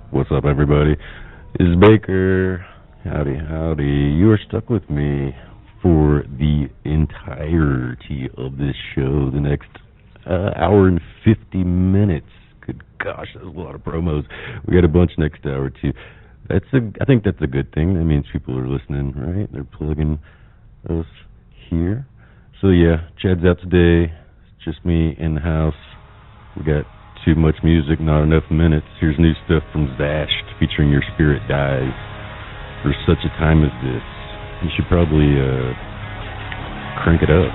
What's up, everybody? This is Baker. Howdy, howdy. You are stuck with me for the entirety of this show, the next hour and 50 minutes. Good gosh, that's a lot of promos. We got a bunch next hour, too. I think that's a good thing. That means people are listening, right? They're plugging us here. So, yeah, Chad's out today. It's just me in the house. We got too much music, not enough minutes. Here's new stuff from Zashed featuring Your Spirit Dies. For such a time as this, you should probably crank it up.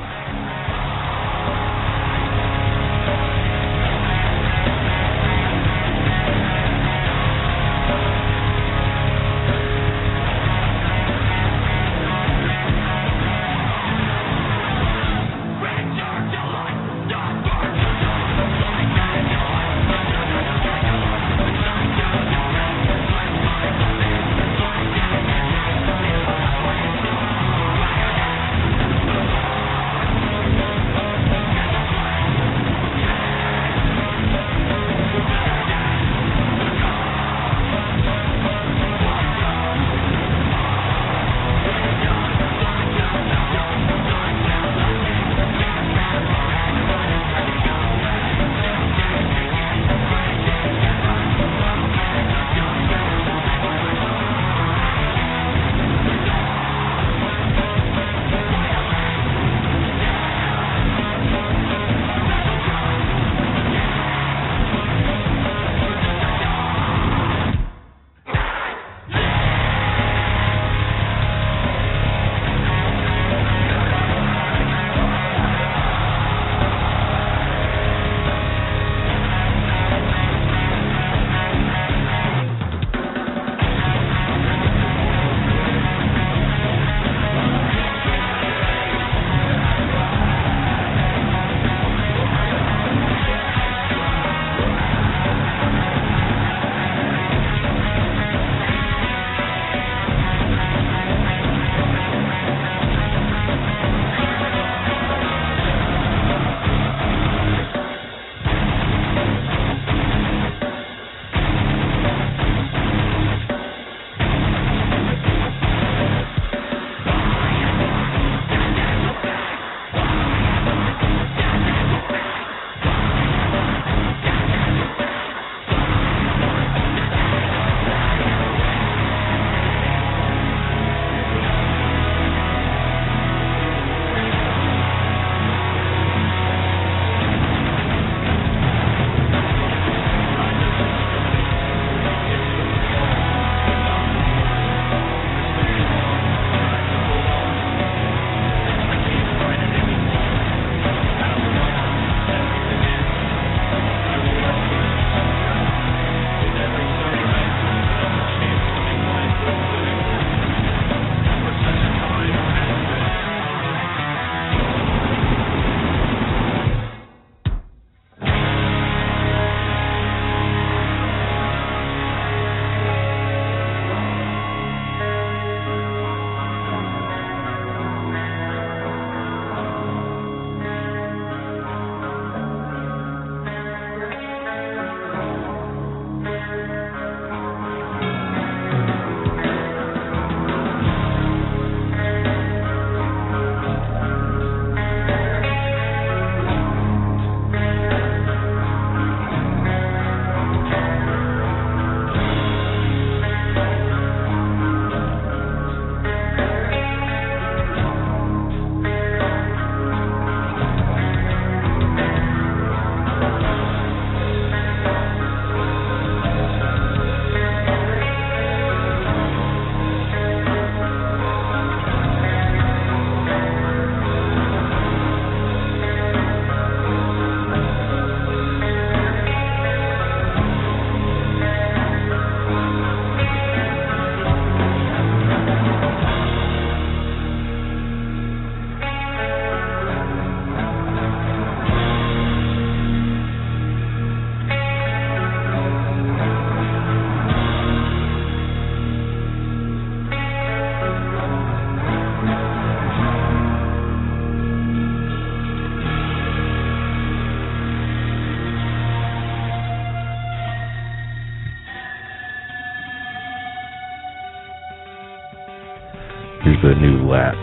Here's a new lap.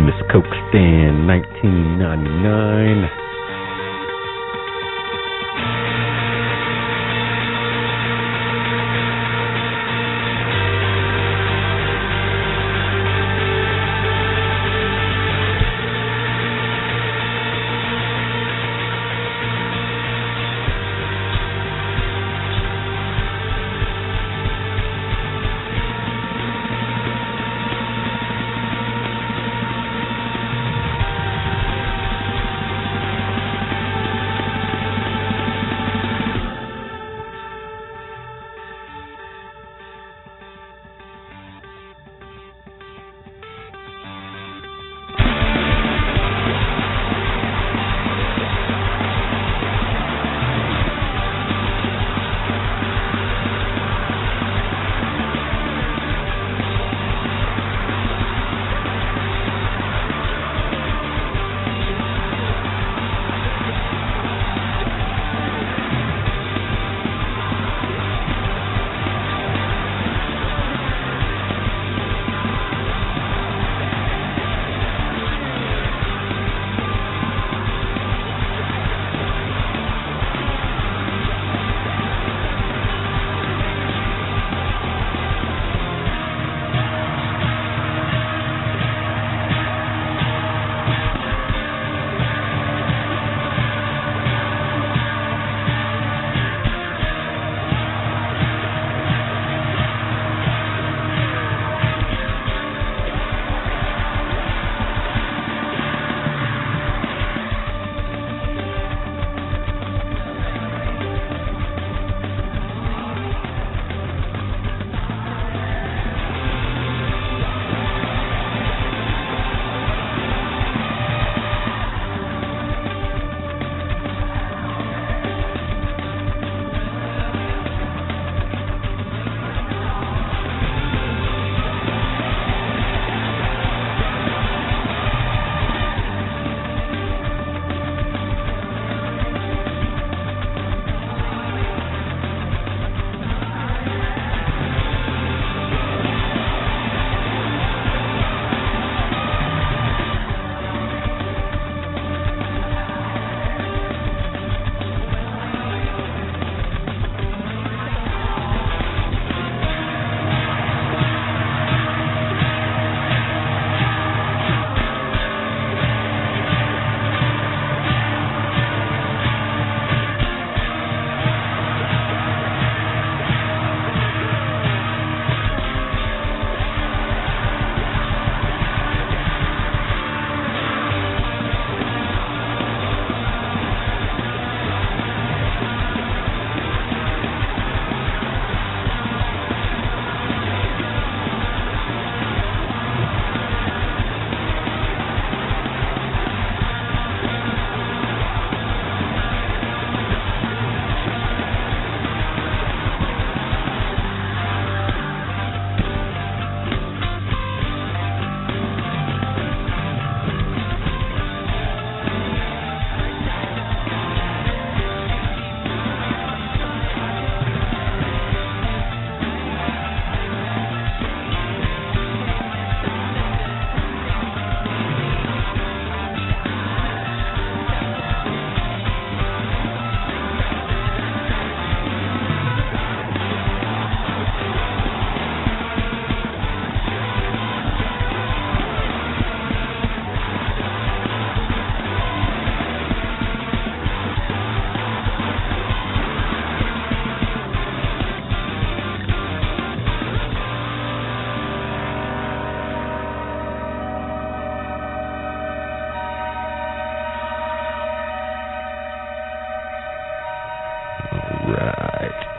Miss Coke Stand, 1999.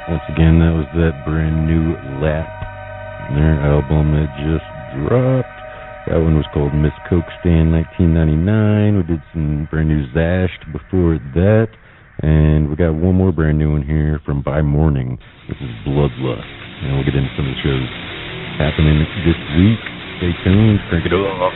Once again, that was that brand new lap. Their album that just dropped. That one was called Miss Coke Stand 1999. We did some brand new Zashed before that. And we got one more brand new one here from By Morning. This is Bloodlust. And we'll get into some of the shows happening this week. Stay tuned. Crank it up.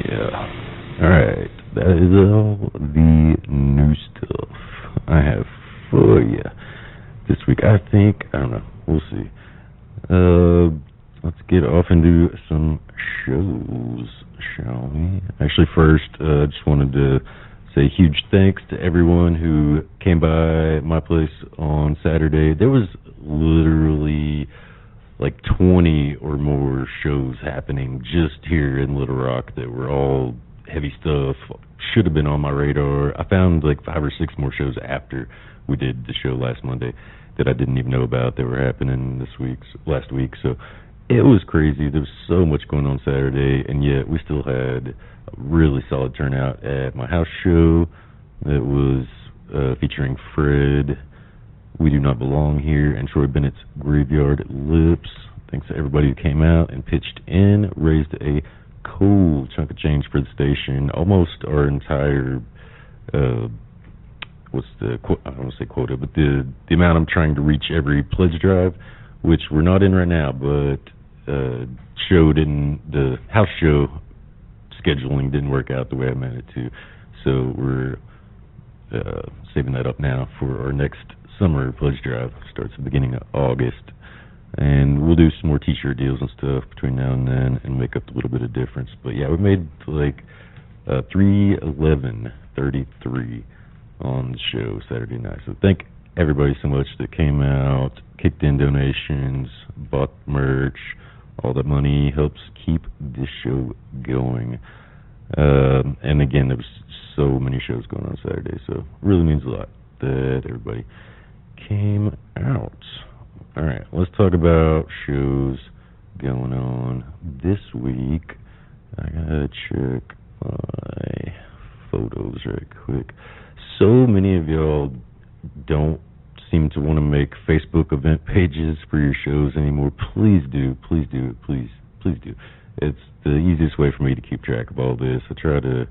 Yeah. Alright, that is all the new stuff I have for you this week. I don't know, we'll see. Let's get off into some shows, shall we? Actually, first, I just wanted to say huge thanks to everyone who came by my place on Saturday. There was literally like 20 or more shows happening just here in Little Rock that were all heavy stuff. Should have been on my radar. I found like 5 or 6 more shows after we did the show last Monday that I didn't even know about that were happening last week. So it was crazy. There was so much going on Saturday, and yet we still had a really solid turnout at my house show that was featuring Fred, We Do Not Belong Here, and Troy Bennett's Graveyard Lips. Thanks to everybody who came out and pitched in, raised a cool chunk of change for the station. Almost our entire, I don't want to say quota, but the amount I'm trying to reach every pledge drive, which we're not in right now, but the house show scheduling didn't work out the way I meant it to. So we're saving that up now for our next summer pledge drive. Starts at the beginning of August, and we'll do some more t-shirt deals and stuff between now and then and make up a little bit of difference. But yeah, we made like 311.33 on the show Saturday night. So thank everybody so much that came out, kicked in donations, bought merch. All that money helps keep this show going. And again, there was so many shows going on Saturday, so it really means a lot that everybody came out. All right, let's talk about shows going on this week. I gotta check my photos right quick. So many of y'all don't seem to want to make Facebook event pages for your shows anymore. Please do. It's the easiest way for me to keep track of all this. I try to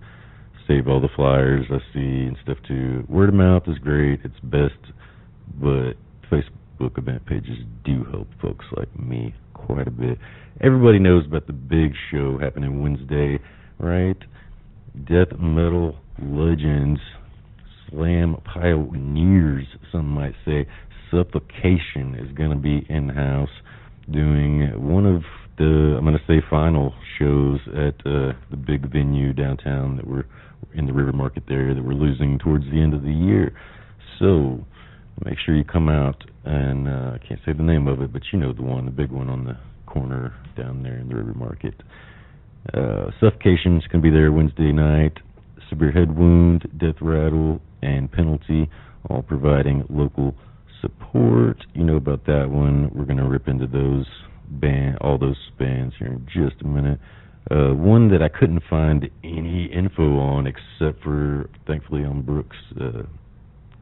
save all the flyers I see and stuff too. Word of mouth is great. It's best, but Facebook event pages do help folks like me quite a bit. Everybody knows about the big show happening Wednesday, right? Death metal legends, slam pioneers, some might say. Suffocation is going to be in-house doing one of the, I'm going to say, final shows at the big venue downtown that we're in the River Market there that we're losing towards the end of the year. So make sure you come out, and I can't say the name of it, but you know the one, the big one on the corner down there in the River Market. Suffocation's going to be there Wednesday night. Severe Head Wound, Death Rattle, and Penalty, all providing local support. You know about that one. We're going to rip into all those bands here in just a minute. One that I couldn't find any info on except for, thankfully, on Brooke's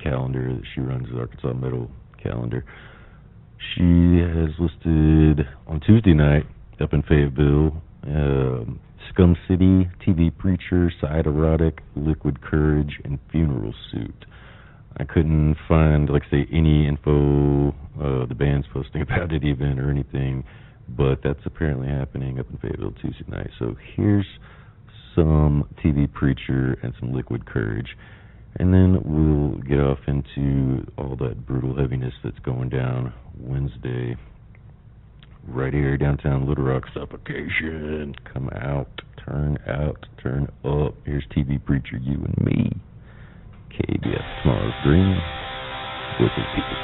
calendar that she runs, the Arkansas Metal calendar. She has listed on Tuesday night up in Fayetteville, Scum City, TV Preacher, Side Erotic, Liquid Courage, and Funeral Suit. I couldn't find, any info, the band's posting about it even or anything, but that's apparently happening up in Fayetteville Tuesday night. So here's some TV Preacher and some Liquid Courage, and then we'll get off into all that brutal heaviness that's going down Wednesday right here downtown Little Rock. Suffocation. Come out, turn up. Here's TV Preacher, You and Me. KBS Tomorrow's Dream. Wicked People.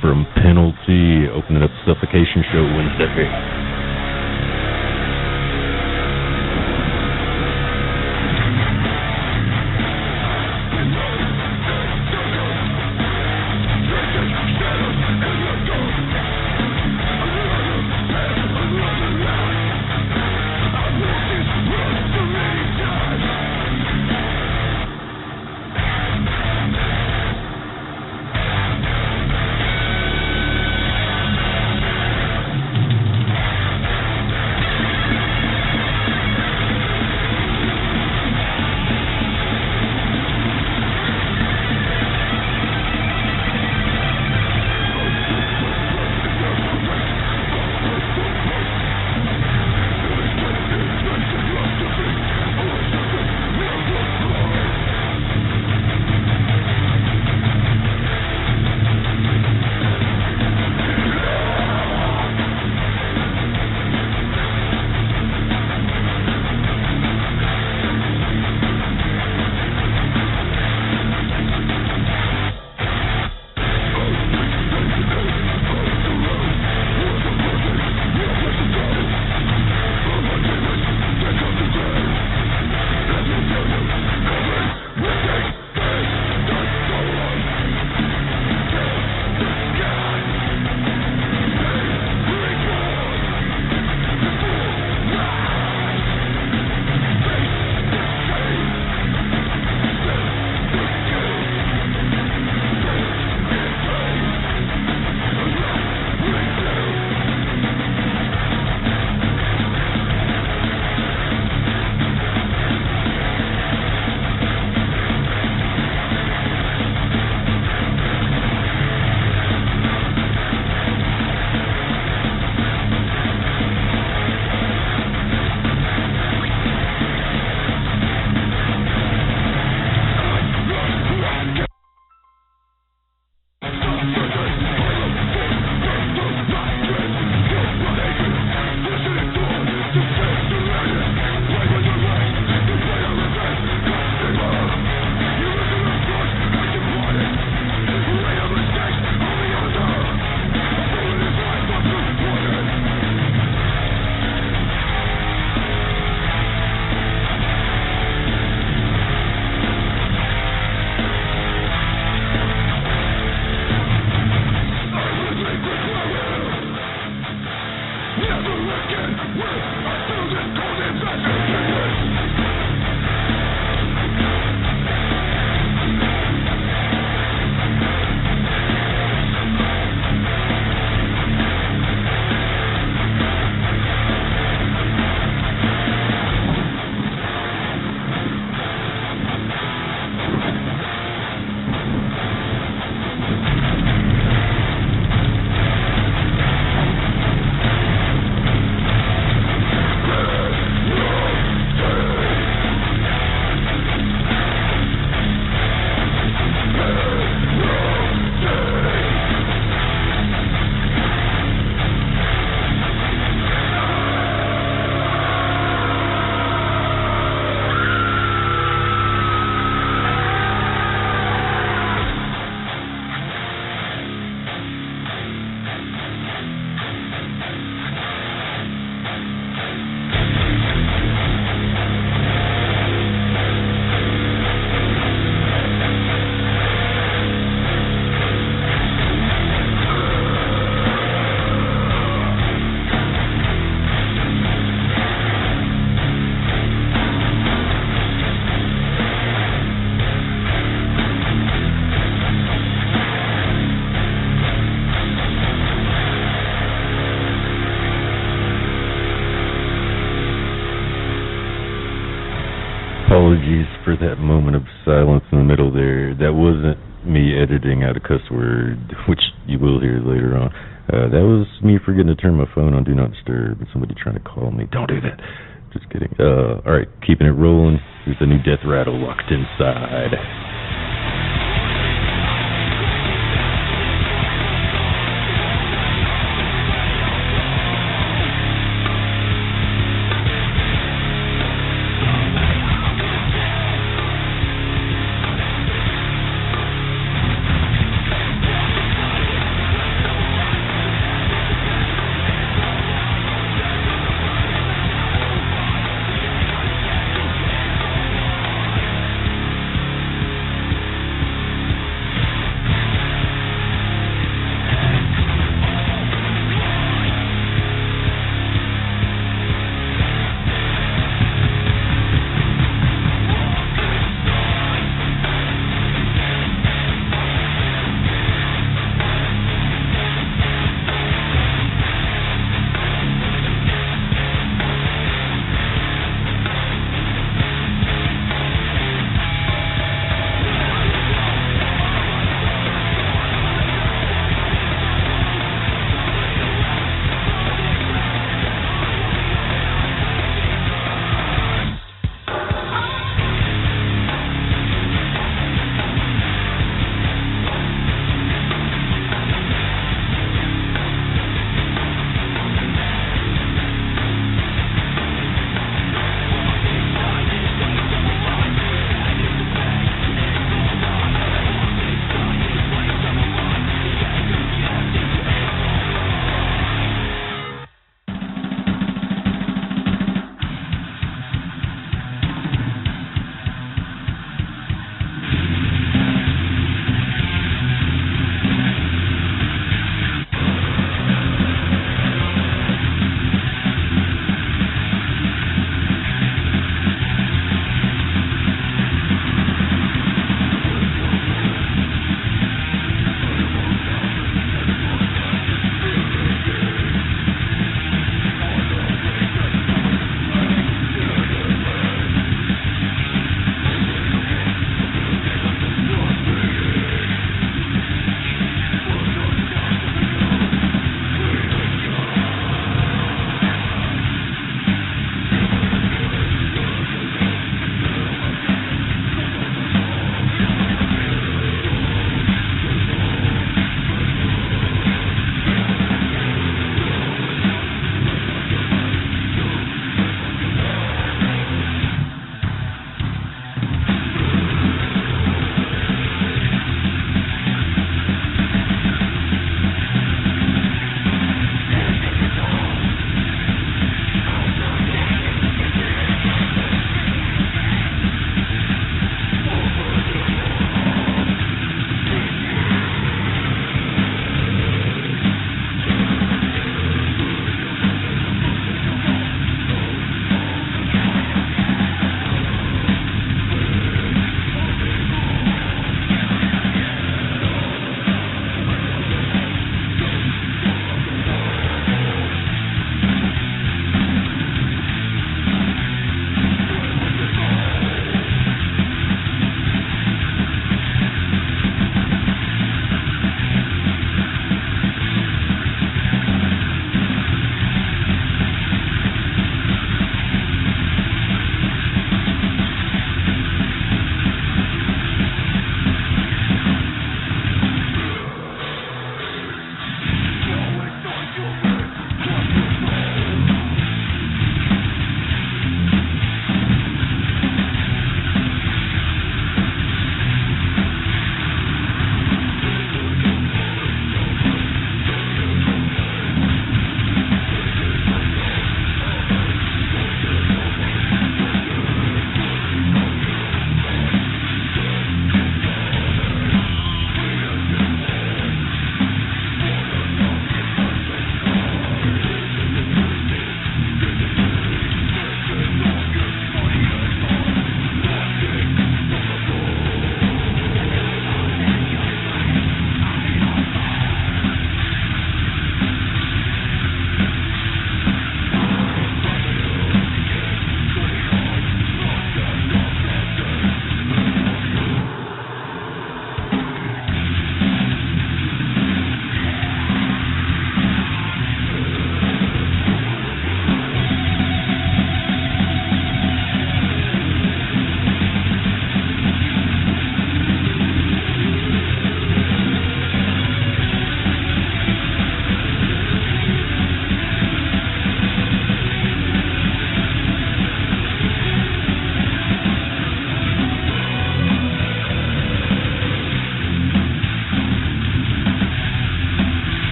from Penalty, opening up Suffocation Show Wednesday. Apologies for that moment of silence in the middle there. That wasn't me editing out a cuss word, which you will hear later on. That was me forgetting to turn my phone on Do Not Disturb and somebody trying to call me. Don't do that. Just kidding. Alright, keeping it rolling. Here's the new Death Rattle, Locked Inside.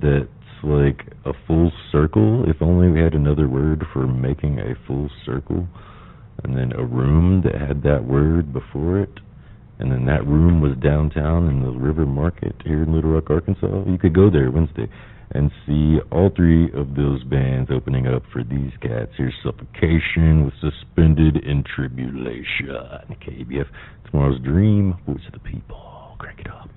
that's like a full circle. If only we had another word for making a full circle. And then a room that had that word before it. And then that room was downtown in the River Market here in Little Rock, Arkansas. You could go there Wednesday and see all three of those bands opening up for these cats. Here's Suffocation with Suspended in Tribulation. KBF, Tomorrow's Dream, Voice of the People. Crank it up.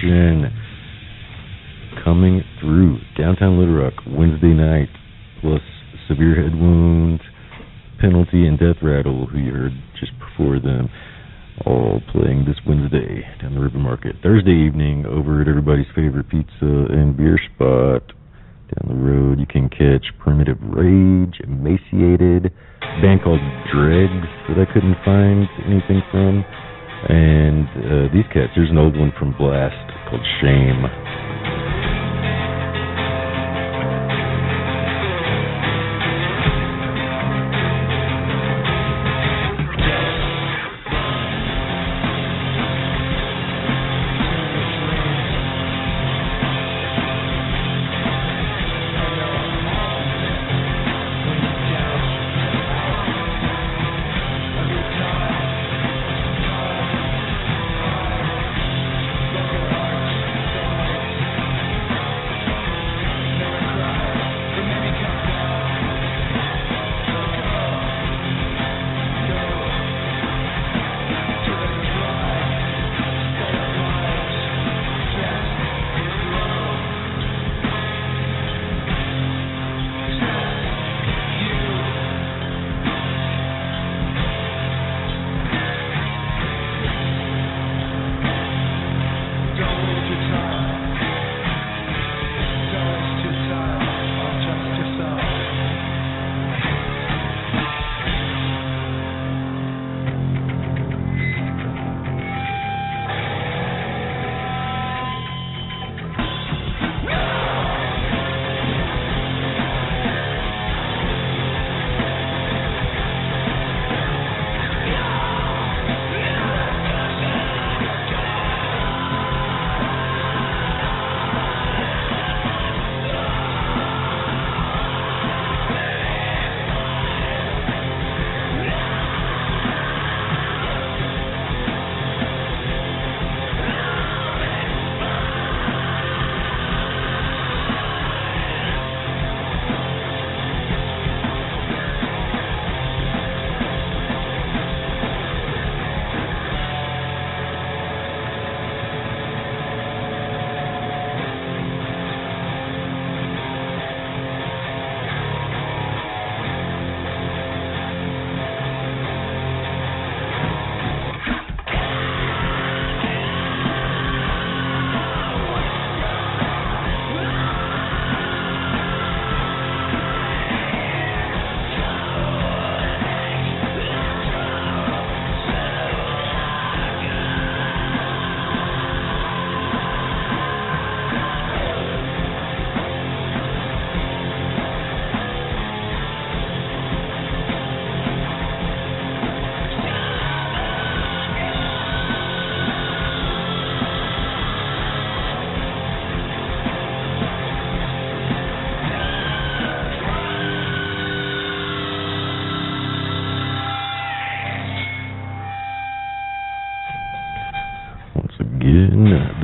Destruction coming through downtown Little Rock Wednesday night, plus Severe Head Wound, Penalty, and Death Rattle, who you heard just before them, all playing this Wednesday down the River Market. Thursday evening, over at everybody's favorite pizza and beer spot down the road, you can catch Primitive Rage, Emaciated, a band called Dregs that I couldn't find anything from, and these cats, there's an old one from Blast called Shame.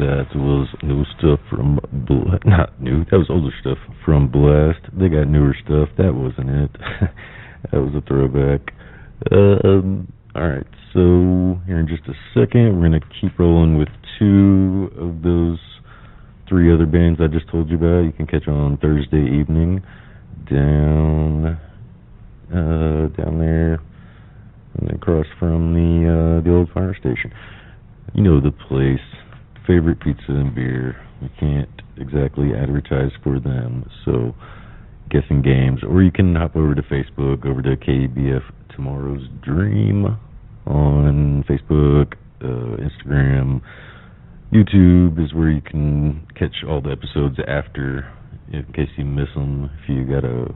That was new stuff from not new, that was older stuff from Blast. They got newer stuff. That wasn't it. That was a throwback. Alright, so here in just a second, we're going to keep rolling with two of those three other bands I just told you about. You can catch on Thursday evening down there and across from the old fire station. You know the place. Favorite pizza and beer. We can't exactly advertise for them, so guessing games. Or you can hop over to Facebook, over to KBF Tomorrow's Dream on Facebook, Instagram. YouTube is where you can catch all the episodes after, in case you miss them. If you gotta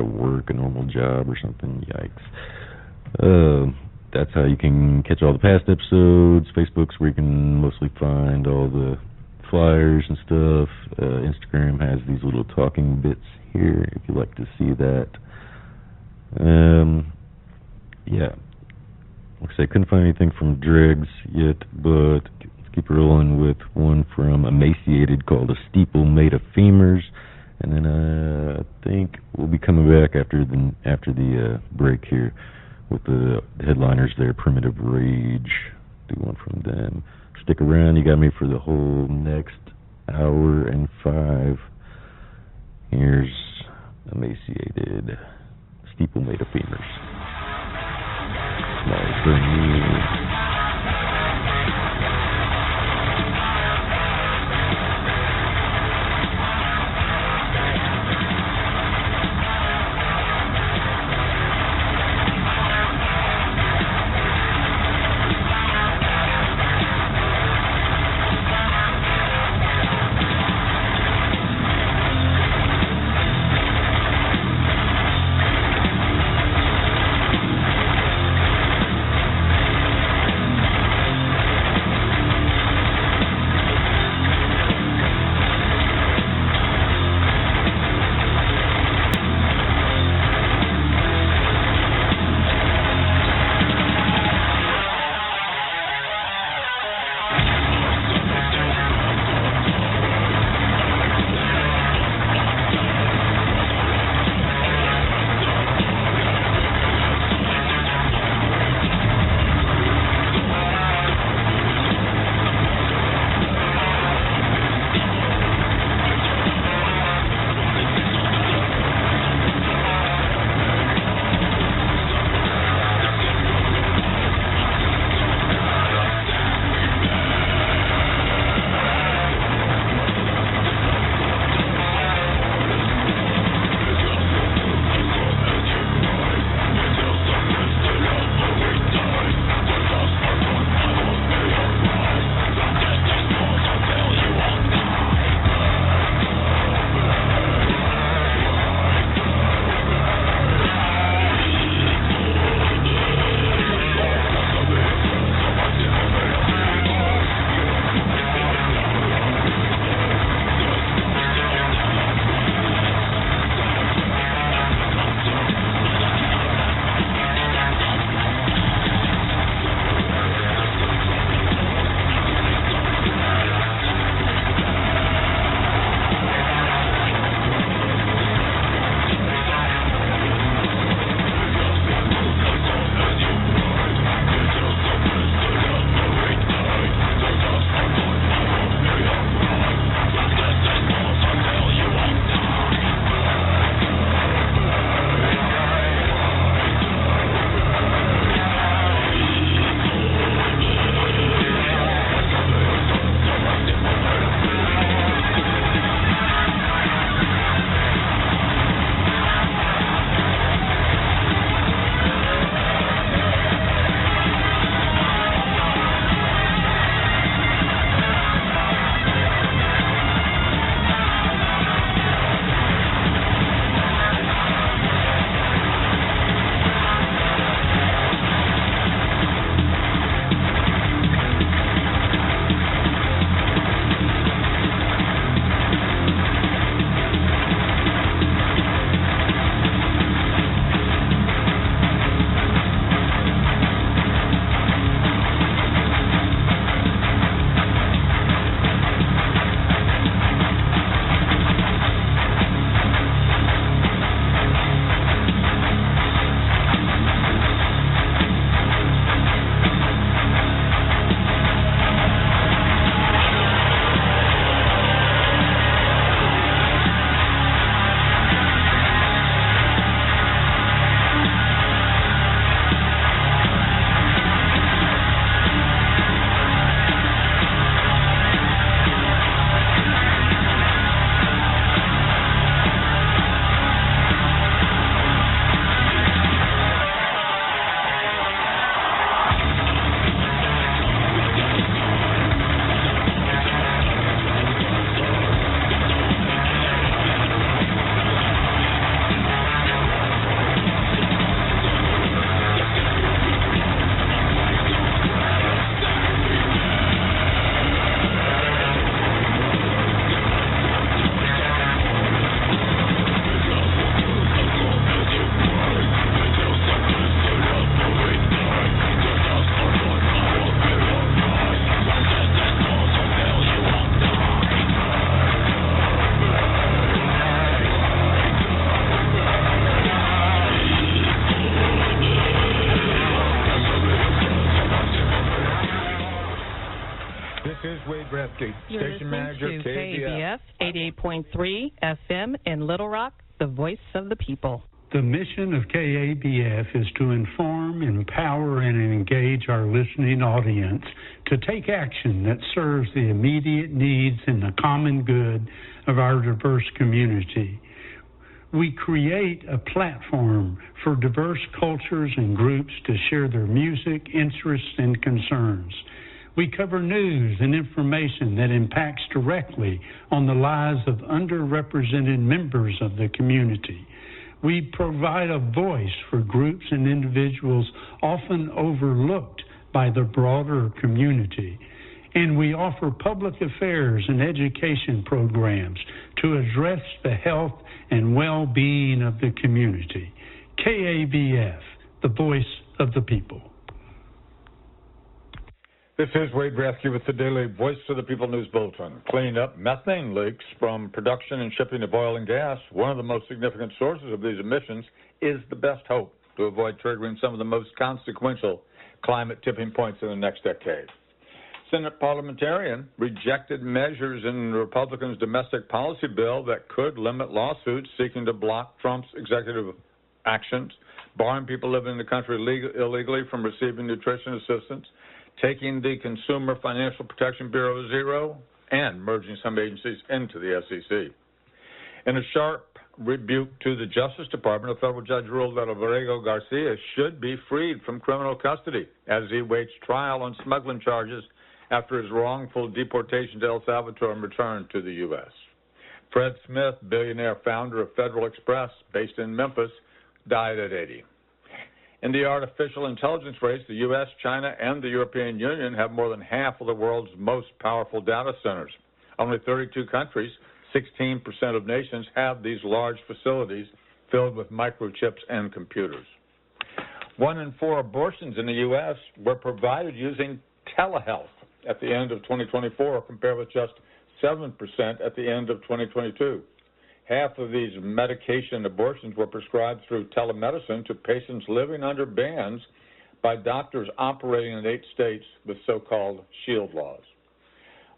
work a normal job or something, yikes. That's how you can catch all the past episodes. Facebook's where you can mostly find all the flyers and stuff. Instagram has these little talking bits here if you'd like to see that. Yeah. Like I say, couldn't find anything from Dregs yet, but let's keep rolling with one from Emaciated called A Steeple Made of Femurs. And then I think we'll be coming back after the break here with the headliners there, Primitive Rage. do one from them. Stick around, you got me for the whole next hour and 5. Here's Emaciated, Steeple Made of Femurs. Small for me. is Wade Bradgate, You're Station Manager, to KABF 88.3 FM in Little Rock, the voice of the people. The mission of KABF is to inform, empower, and engage our listening audience to take action that serves the immediate needs and the common good of our diverse community. We create a platform for diverse cultures and groups to share their music, interests, and concerns. We cover news and information that impacts directly on the lives of underrepresented members of the community. We provide a voice for groups and individuals often overlooked by the broader community. And we offer public affairs and education programs to address the health and well-being of the community. KABF, the voice of the people. This is Wade Bradgate with the Daily Voice of the People News Bulletin. Cleaning up methane leaks from production and shipping of oil and gas, one of the most significant sources of these emissions, is the best hope to avoid triggering some of the most consequential climate tipping points in the next decade. Senate parliamentarian rejected measures in the Republicans' domestic policy bill that could limit lawsuits seeking to block Trump's executive actions, barring people living in the country illegally from receiving nutrition assistance, taking the Consumer Financial Protection Bureau to zero, and merging some agencies into the SEC. In a sharp rebuke to the Justice Department, a federal judge ruled that Alvarado Garcia should be freed from criminal custody as he waits trial on smuggling charges after his wrongful deportation to El Salvador and return to the U.S. Fred Smith, billionaire founder of Federal Express, based in Memphis, died at 80. In the artificial intelligence race, the U.S., China, and the European Union have more than half of the world's most powerful data centers. Only 32 countries, 16% of nations, have these large facilities filled with microchips and computers. 1 in 4 abortions in the U.S. were provided using telehealth at the end of 2024, compared with just 7% at the end of 2022. Half of these medication abortions were prescribed through telemedicine to patients living under bans by doctors operating in 8 states with so-called shield laws.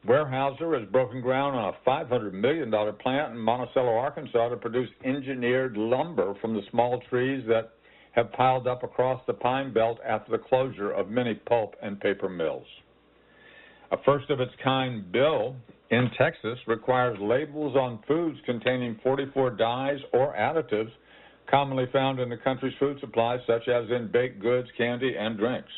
Weyerhaeuser has broken ground on a $500 million plant in Monticello, Arkansas, to produce engineered lumber from the small trees that have piled up across the Pine Belt after the closure of many pulp and paper mills. A first-of-its-kind bill in Texas requires labels on foods containing 44 dyes or additives commonly found in the country's food supply, such as in baked goods, candy, and drinks.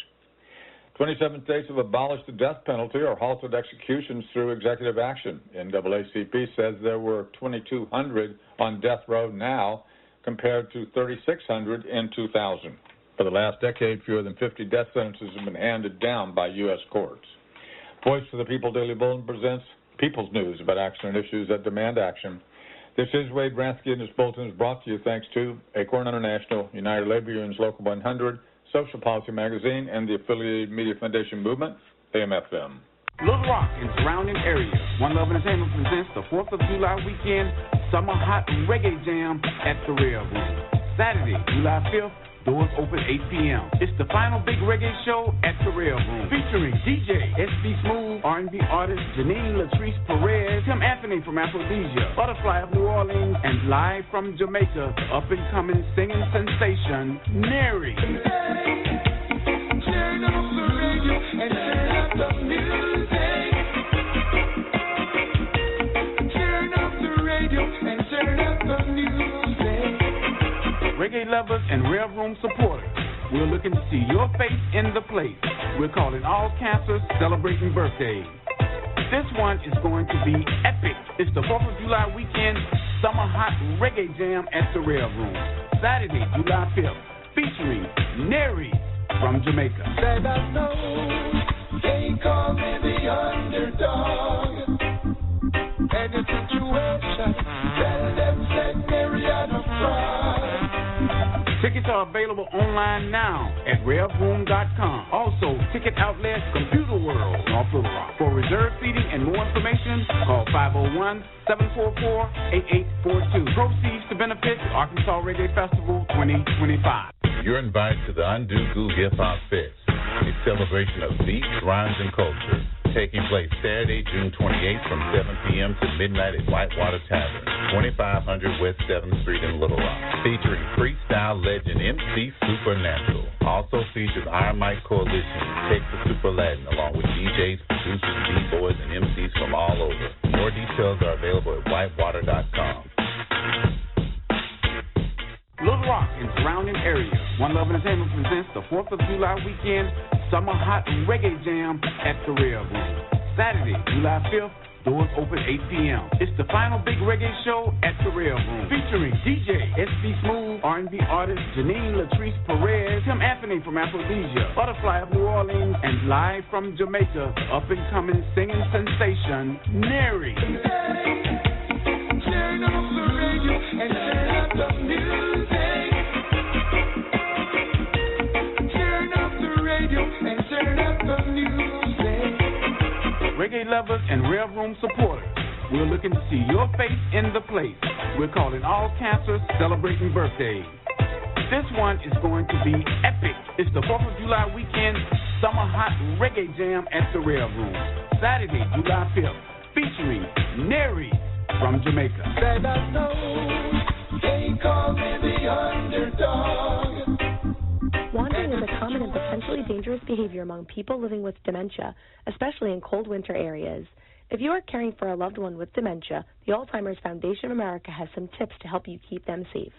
27 states have abolished the death penalty or halted executions through executive action. NAACP says there were 2,200 on death row now, compared to 3,600 in 2000. For the last decade, fewer than 50 death sentences have been handed down by U.S. courts. Voice of the People Daily Bulletin presents People's News about action and issues that demand action. This is Wade Bradgate, and this bulletin is brought to you thanks to Acorn International, United Labor Union's Local 100, Social Policy Magazine, and the affiliated Media Foundation Movement, AM/FM. Little Rock and surrounding areas. One Love Entertainment presents the 4th of July weekend Summer Hot Reggae Jam at the LRAR Room. Saturday, July 5th, doors open 8 p.m. It's the final big reggae show at the LRAR Room, featuring DJ SB Smooth, R&B artist Janine Latrice Perez, Tim Anthony from Aphrodisia, Butterfly of New Orleans, and live from Jamaica, up-and-coming singing sensation, Neri. Turn up the radio and turn up the music. Turn up the radio and turn up the music. Reggae lovers and LRAR Room supporters, we're looking to see your face in the place. We're calling all cancers celebrating birthdays. This one is going to be epic. It's the 4th of July weekend Summer Hot Reggae Jam at the LRAR Room. Saturday, July 5th, featuring Neri from Jamaica. Said I know they call me the underdog. Any situation, tell them said Mary and a fraud. Tickets are available online now at RareRoom.com. Also, ticket outlets Computer World, North Little Rock. For reserved seating and more information, call 501-744-8842. Proceeds to benefit the Arkansas Reggae Festival 2025. You're invited to the Undo Goo Hip Hop Fest, a celebration of beats, rhymes, and culture. taking place Saturday, June 28th from 7 p.m. to midnight at Whitewater Tavern, 2500 West 7th Street in Little Rock, featuring freestyle legend MC Supernatural. Also features Iron Mike Coalition, Texas Super Latin, along with DJs, producers, B-boys, and MCs from all over. More details are available at whitewater.com. Little Rock and surrounding areas. One Love Entertainment presents the 4th of July weekend Summer Hot Reggae Jam at the LRAR Room. Saturday, July 5th, doors open 8 p.m. It's the final big reggae show at the LRAR Room, featuring DJ SB Smooth, R&B artist Janine Latrice Perez, Tim Anthony from Aphrodisia, Butterfly of New Orleans, and live from Jamaica, up-and-coming singing sensation, Neri. Turn off the radio and turn up the music. Turn off the radio and turn up the music. Reggae lovers and LRAR Room supporters, we're looking to see your face in the place. We're calling all cancers celebrating birthdays. This one is going to be epic. It's the 4th of July weekend Summer Hot Reggae Jam at the LRAR Room. Saturday, July 5th, featuring Neri from Jamaica. Said I know they call me the underdog. Wandering is a common and potentially dangerous behavior among people living with dementia, especially in cold winter areas. If you are caring for a loved one with dementia, the Alzheimer's Foundation of America has some tips to help you keep them safe.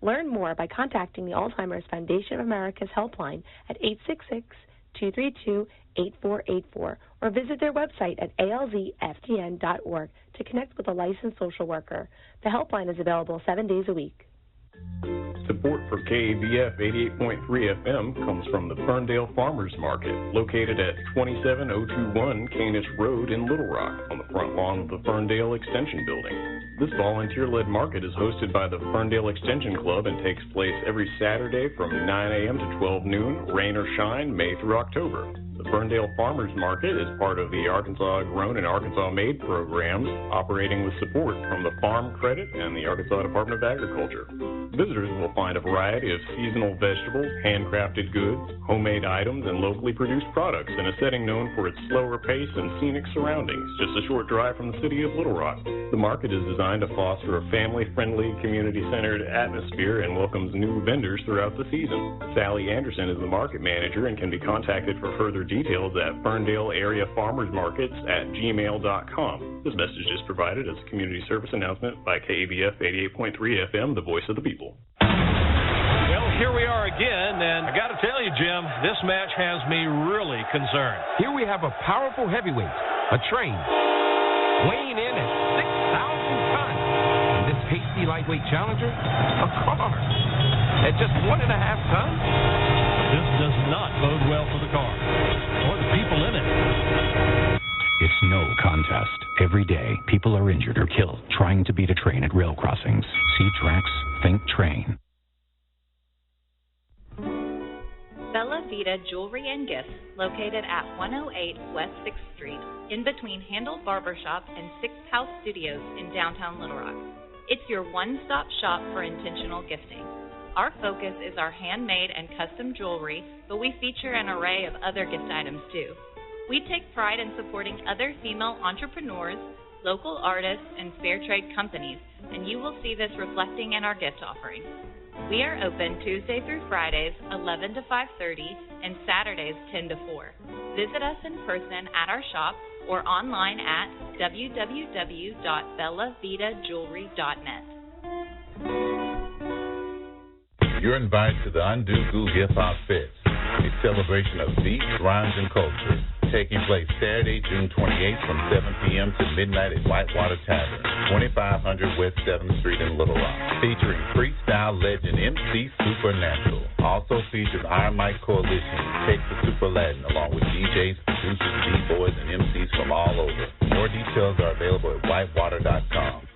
Learn more by contacting the Alzheimer's Foundation of America's helpline at 866-232-8484 or visit their website at alzfdn.org to connect with a licensed social worker. The helpline is available 7 days a week. Support for KABF 88.3 FM comes from the Ferndale Farmers Market, located at 27021 Canis Road in Little Rock, on the front lawn of the Ferndale Extension Building. This volunteer-led market is hosted by the Ferndale Extension Club and takes place every Saturday from 9 a.m. to 12 noon, rain or shine, May through October. The Ferndale Farmers Market is part of the Arkansas Grown and Arkansas Made programs, operating with support from the Farm Credit and the Arkansas Department of Agriculture. Visitors will find a variety of seasonal vegetables, handcrafted goods, homemade items, and locally produced products in a setting known for its slower pace and scenic surroundings, just a short drive from the city of Little Rock. The market is designed to foster a family-friendly, community-centered atmosphere and welcomes new vendors throughout the season. Sally Anderson is the market manager and can be contacted for further details at ferndaleareafarmersmarkets@gmail.com. This message is provided as a community service announcement by KABF 88.3 FM, the voice of the people. Well, here we are again, and I got to tell you, Jim, this match has me really concerned. Here we have a powerful heavyweight, a train, weighing in at 6,000 tons. And this hasty lightweight challenger, a car, at just 1.5 tons. This does not bode well for the car or the people in it. It's no contest. Every day, people are injured or killed trying to beat a train at rail crossings. See tracks, think train. Bella Vita Jewelry and Gifts, located at 108 West 6th Street, in between Handle Barbershop and Sixth House Studios in downtown Little Rock. It's your one-stop shop for intentional gifting. Our focus is our handmade and custom jewelry, but we feature an array of other gift items too. We take pride in supporting other female entrepreneurs, local artists, and fair trade companies, and you will see this reflecting in our gift offerings. We are open Tuesday through Fridays, 11 to 5:30, and Saturdays, 10 to 4. Visit us in person at our shop or online at www.bellavitajewelry.net. You're invited to the Undo Goo Hip Hop Fest, a celebration of beats, rhymes, and culture, taking place Saturday, June 28th from 7 p.m. to midnight at Whitewater Tavern, 2500 West 7th Street in Little Rock, featuring freestyle legend MC Supernatural. Also features Iron Mike Coalition, Texas Super Latin, along with DJs, producers, B-boys, and MCs from all over. More details are available at whitewater.com.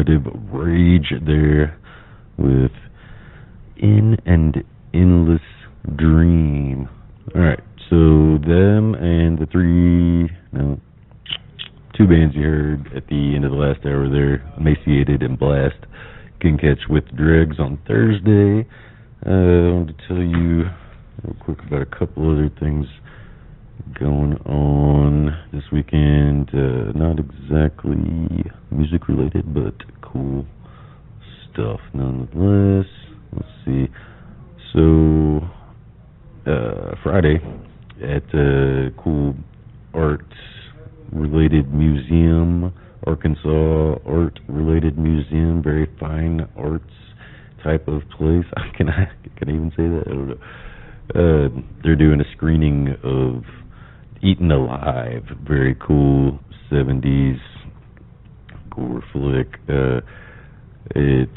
alternative rage there with In and Endless Dream. Alright, so them and the two bands you heard at the end of the last hour there, Emaciated and Blast, can catch with Dregs on Thursday. I wanted to tell you real quick about a couple other things going on this weekend. Not exactly music related, but cool stuff nonetheless. Let's see. So, Friday at the cool art-related museum, Arkansas art-related museum, very fine arts type of place. Can I even say that? I don't know. They're doing a screening of Eaten Alive, very cool 70s gore flick. It's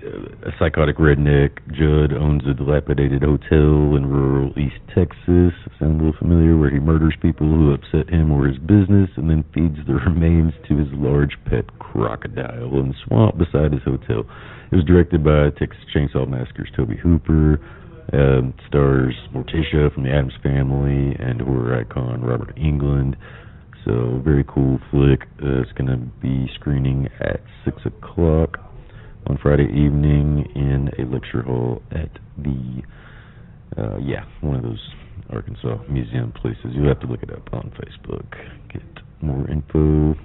a psychotic redneck. Judd owns a dilapidated hotel in rural East Texas. Sound a little familiar? Where he murders people who upset him or his business and then feeds the remains to his large pet crocodile in the swamp beside his hotel. It was directed by Texas Chainsaw Massacre's Tobe Hooper. Stars Morticia from the Addams Family and horror icon Robert Englund. So, very cool flick. It's going to be screening at 6 o'clock on Friday evening in a lecture hall at the, one of those Arkansas museum places. You'll have to look it up on Facebook, get more info.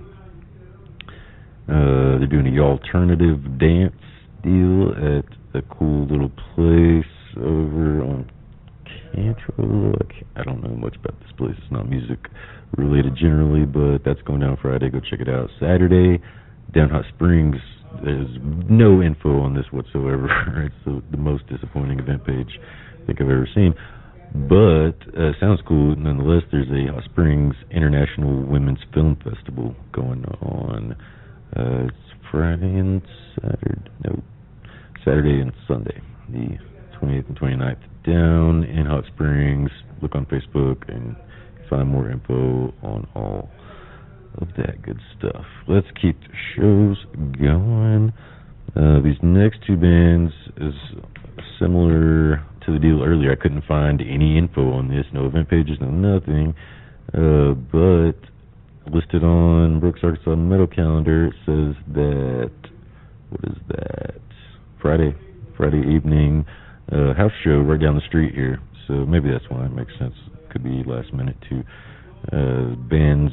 They're doing the alternative dance deal at a cool little place over on Cantrell. I don't know much about this place. It's not music related generally, but that's going down Friday. Go check it out. Saturday, down Hot Springs. There's no info on this whatsoever. It's the most disappointing event page I think I've ever seen. But sounds cool. Nonetheless, there's a Hot Springs International Women's Film Festival going on. It's Friday and Saturday. No, Saturday and Sunday. The 28th and 29th down in Hot Springs. Look on Facebook and find more info on all of that good stuff. Let's keep the shows going. These next two bands is similar to the deal earlier. I couldn't find any info on this, no event pages, no nothing. But listed on Brooks Arkansas Metal Calendar, it says that, what is that? Friday evening, house show right down the street here. So maybe that's why it makes sense. Could be last minute too. Bands,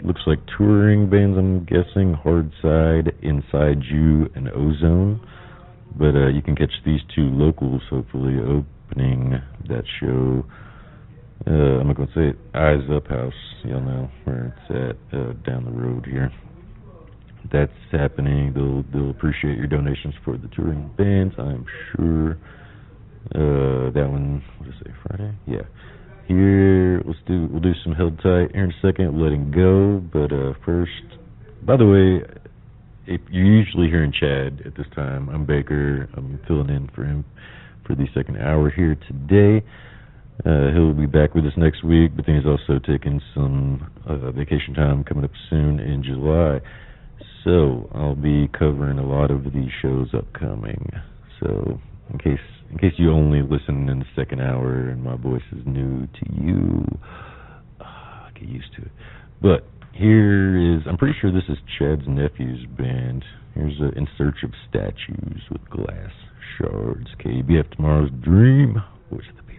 looks like touring bands, I'm guessing. Hardside, Inside You, and Ozone. But you can catch these two locals hopefully opening that show. I'm not going to say it. Eyes Up House, y'all know where it's at, down the road here. That's happening. They'll appreciate your donations for the touring bands, I'm sure. That one, what did I say, Friday? Yeah. Here, we'll do some Held Tight here in a second, Letting Go. But first, by the way, if you're usually hearing Chad at this time, I'm Baker. I'm filling in for him for the second hour here today. He'll be back with us next week, but then he's also taking some vacation time coming up soon in July. So I'll be covering a lot of these shows upcoming. So in case you only listen in the second hour and my voice is new to you, get used to it. But here is, I'm pretty sure this is Chad's nephew's band. Here's In Search of Statues with Glass Shards. KBF Tomorrow's Dream. Voice of the People.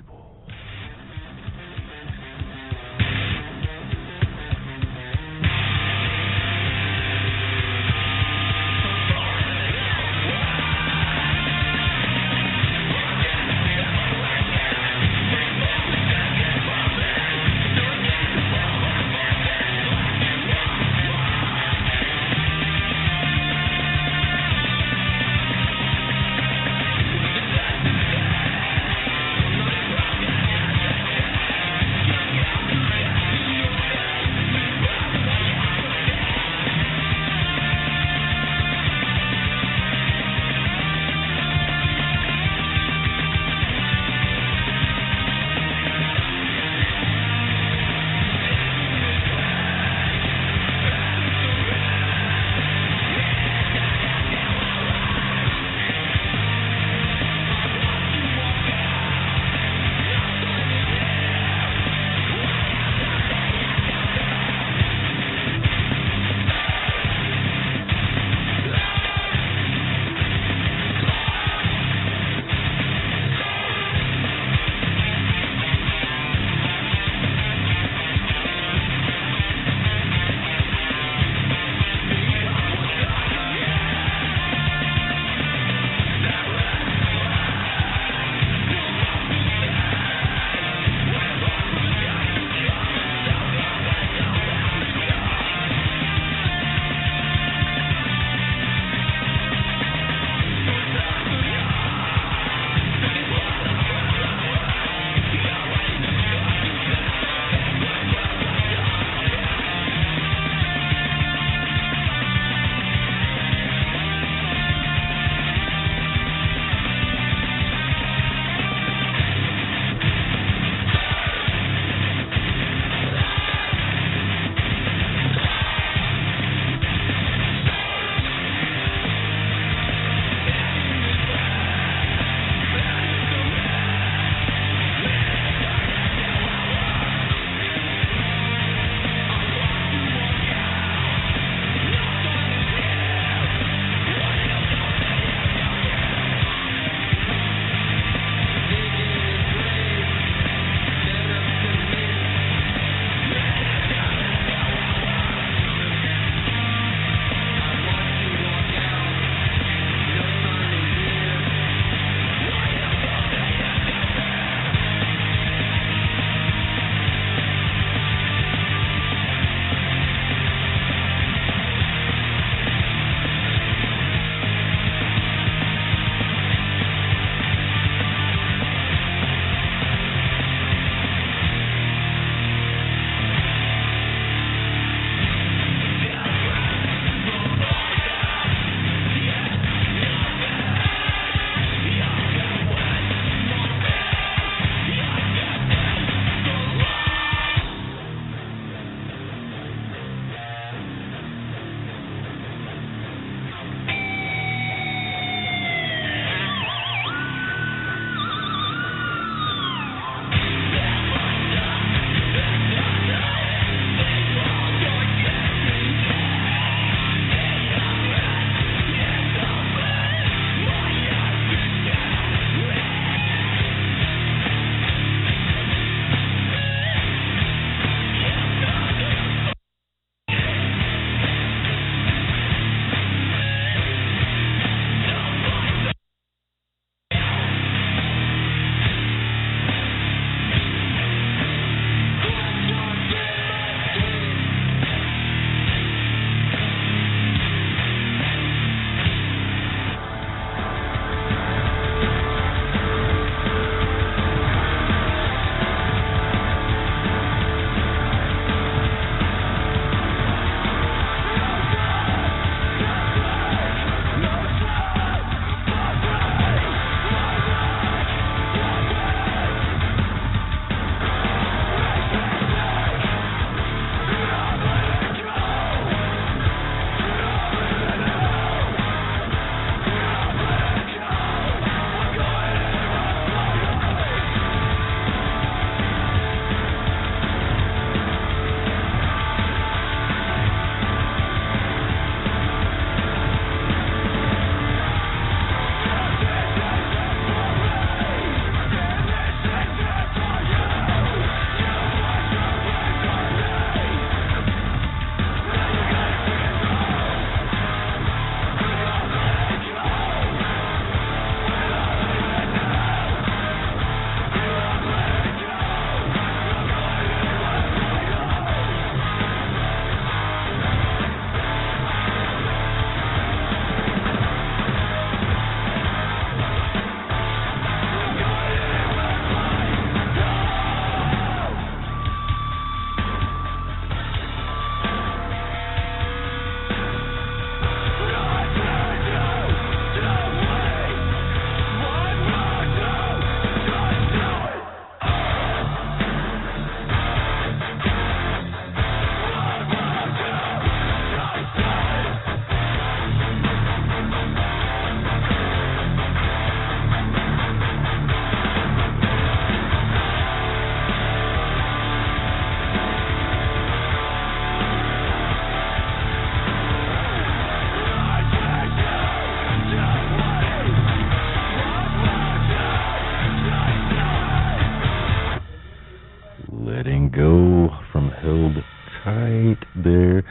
right there.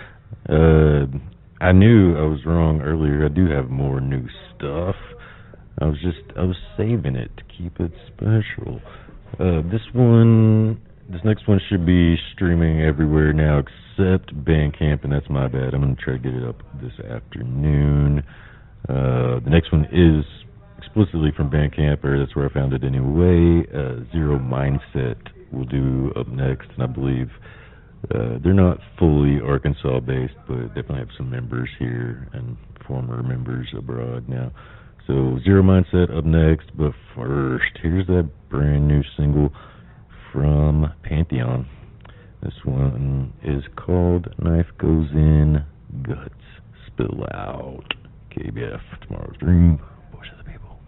I knew I was wrong earlier. I do have more new stuff. I was saving it to keep it special. This next one should be streaming everywhere now except Bandcamp, and that's my bad. I'm going to try to get it up this afternoon. The next one is explicitly from Bandcamp, or that's where I found it anyway. Zero Mindset will do up next, and I believe they're not fully Arkansas-based, but definitely have some members here and former members abroad now. So Zero Mindset up next, but first, here's that brand new single from Pantheon. This one is called Knife Goes In, Guts Spill Out. KBF, Tomorrow's Dream, Voice of the People.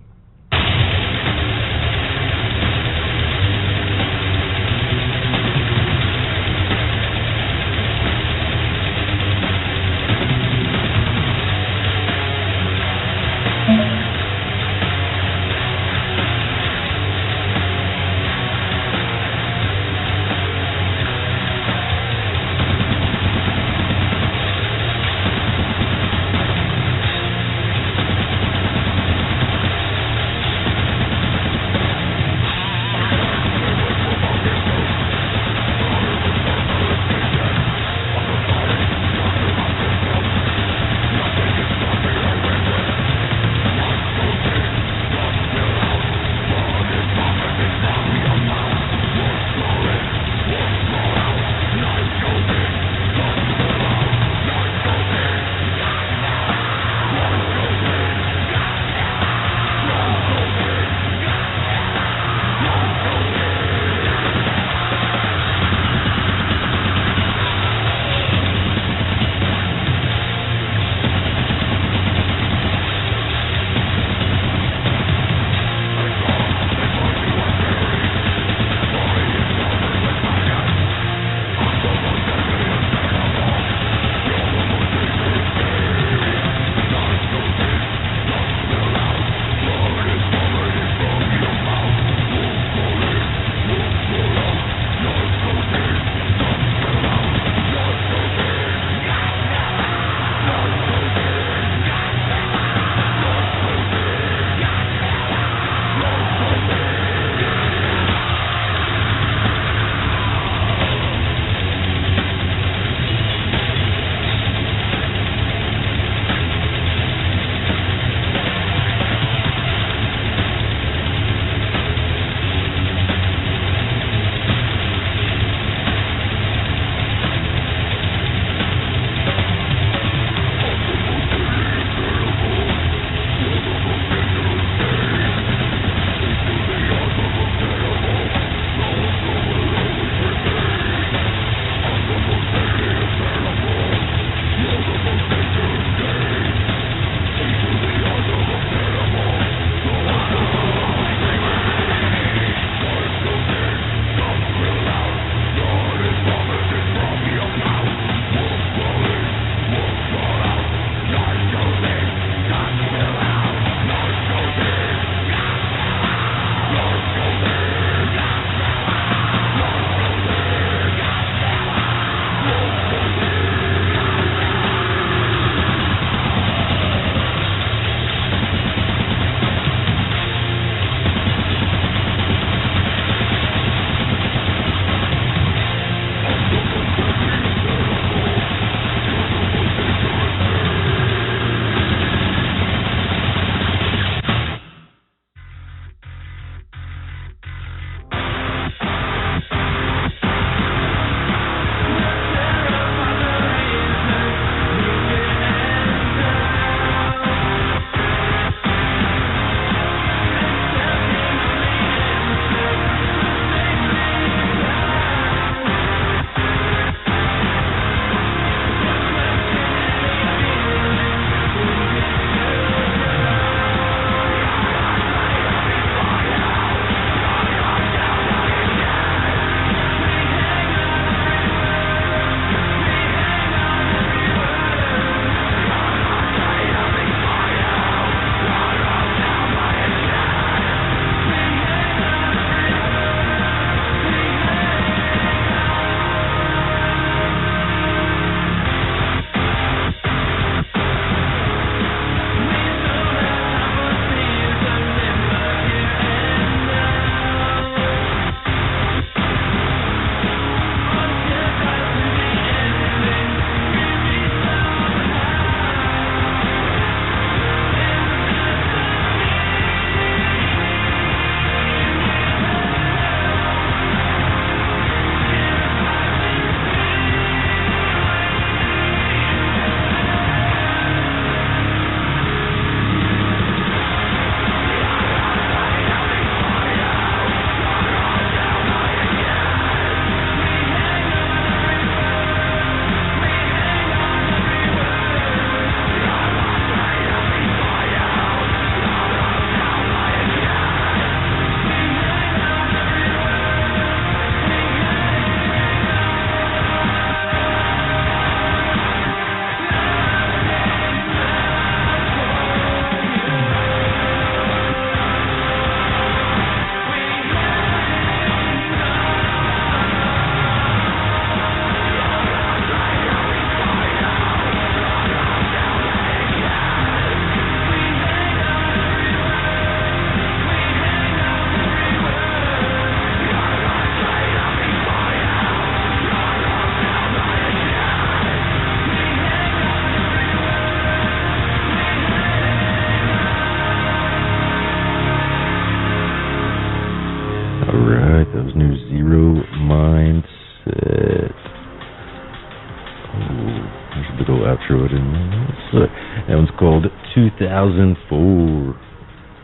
little outro. I didn't know. That one's called 2004.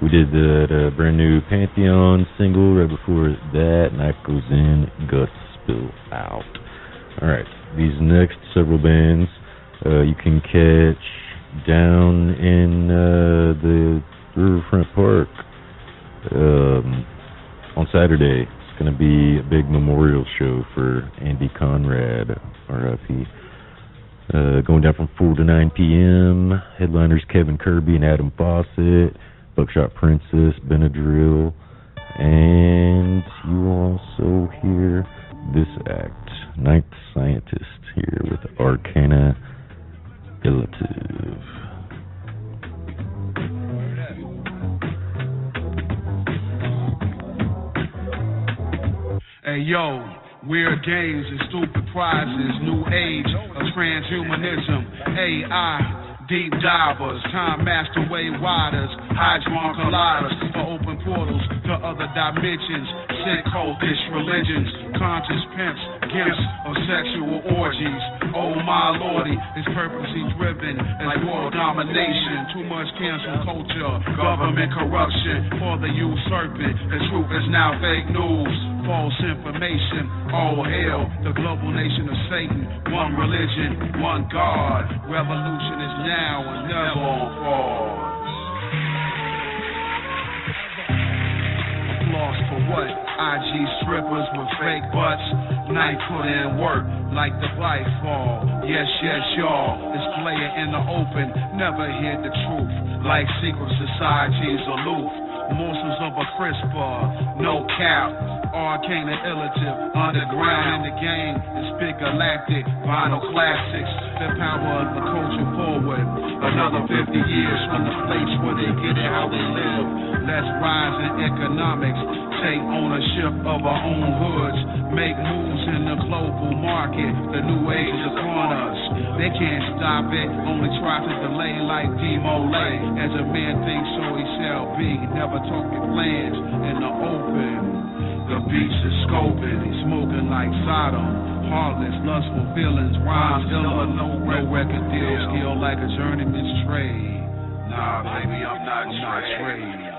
We did that brand new Pantheon single right before that. Night Goes In, Guts Spill Out. Alright, these next several bands you can catch down in the Riverfront Park on Saturday. It's going to be a big memorial show for Andy Conrad, R.I.P. Going down from 4 to 9 p.m. Headliners Kevin Kirby and Adam Fawcett, Buckshot Princess, Benadryl, and you also hear this act, Ninth Scientist, here with Arcana Illative. Hey yo, weird games and stupid prizes, new age of transhumanism, AI. Deep divers, time master wave riders, hydron colliders for open portals to other dimensions, sick cultish religions, conscious pimps, gifts of sexual orgies. Oh my lordy, it's purposely driven as world domination, too much cancel culture, government corruption for the usurping. The truth is now fake news, false information, all hail the global nation of Satan, one religion, one God, revolution is now and never on pause. Applause for what? IG strippers with fake butts, night put in work like the light fall. Yes, yes, y'all, display it in the open, never hid the truth, like secret societies aloof. Morsels of a CRISPR, no cap, arcane and illative, underground in the game, it's big galactic, vinyl classics, the power of the culture forward. Another 50 years from the place where they get it how they live. Let's rise in economics, take ownership of our own hoods, make moves in the global market, the new age is upon us. They can't stop it, only try to delay like D-Molay. As a man thinks, so he shall be. Never talking plans in the open. The beach is scoping, he's smoking like Sodom. Heartless, lustful feelings, rhymes iller, no record deal, skill like a journeyman's trade. Nah, baby, I'm not trade.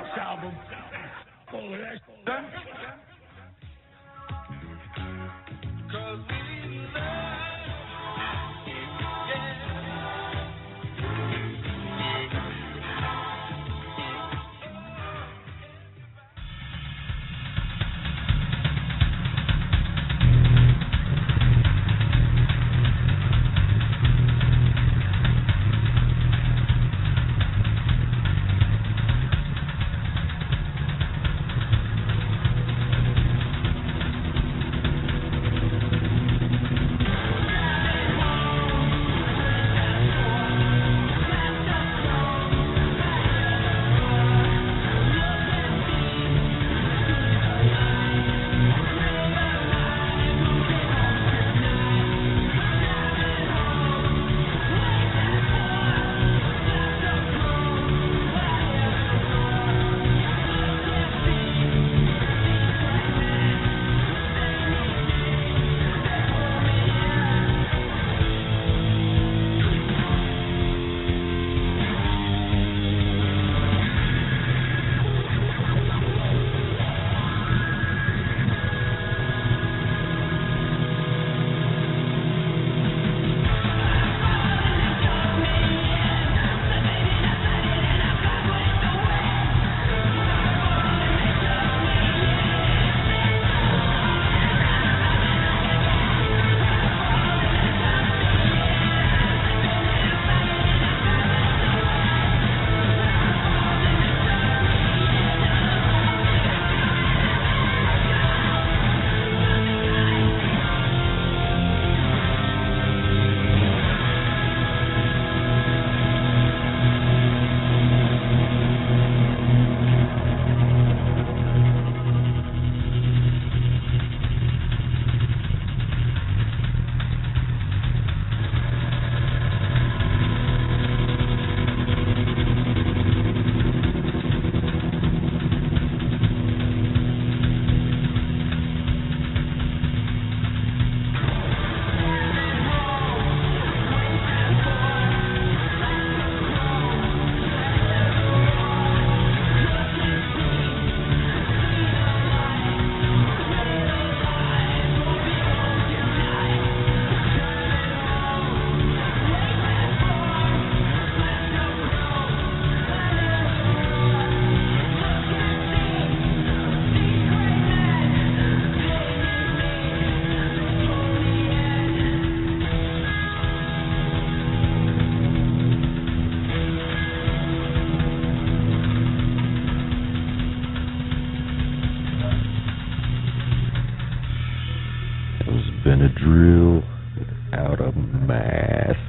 the drill without a mask.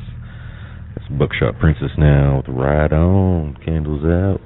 That's Buckshot Princess now with Ride On, Candles Out.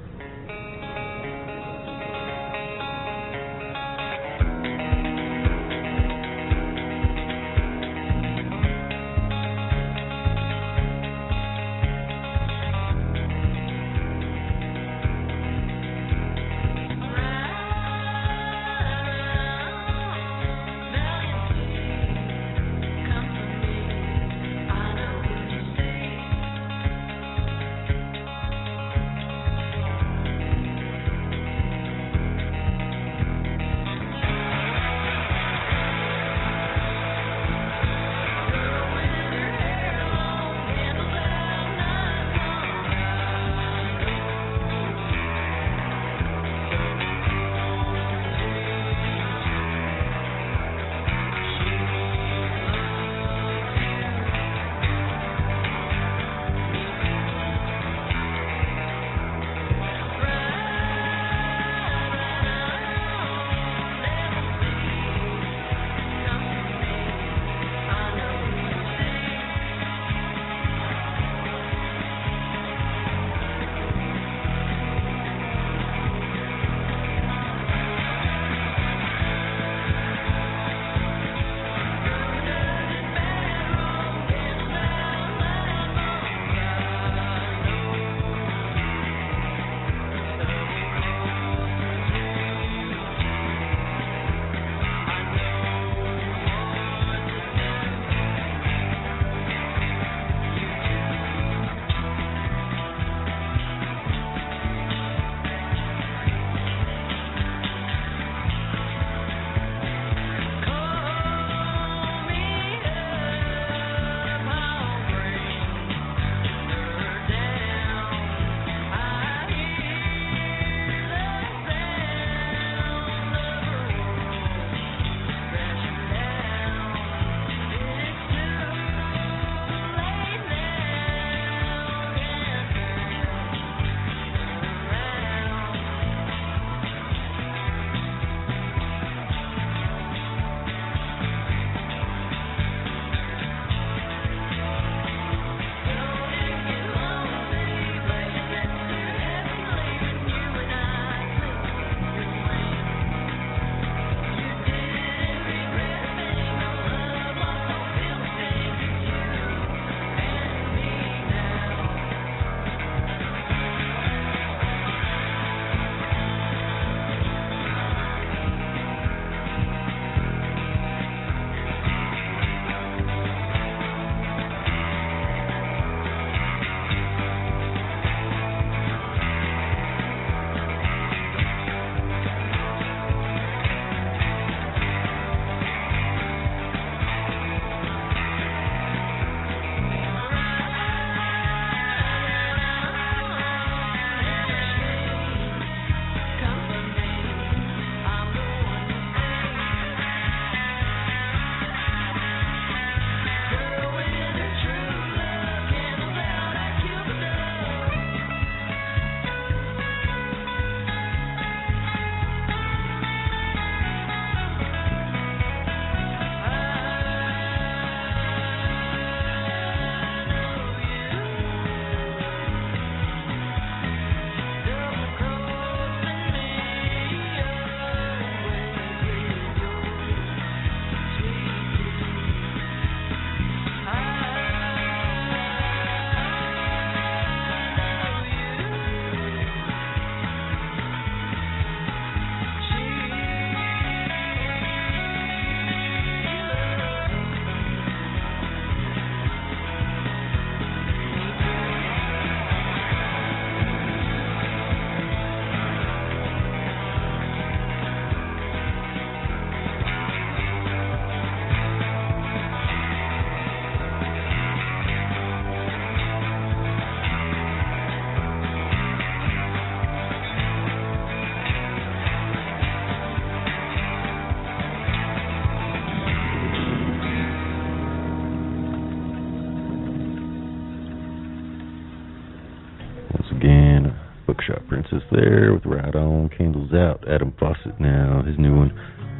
Buckshot Princess there with Ride On, Candles Out. Adam Fawcett now, his new one,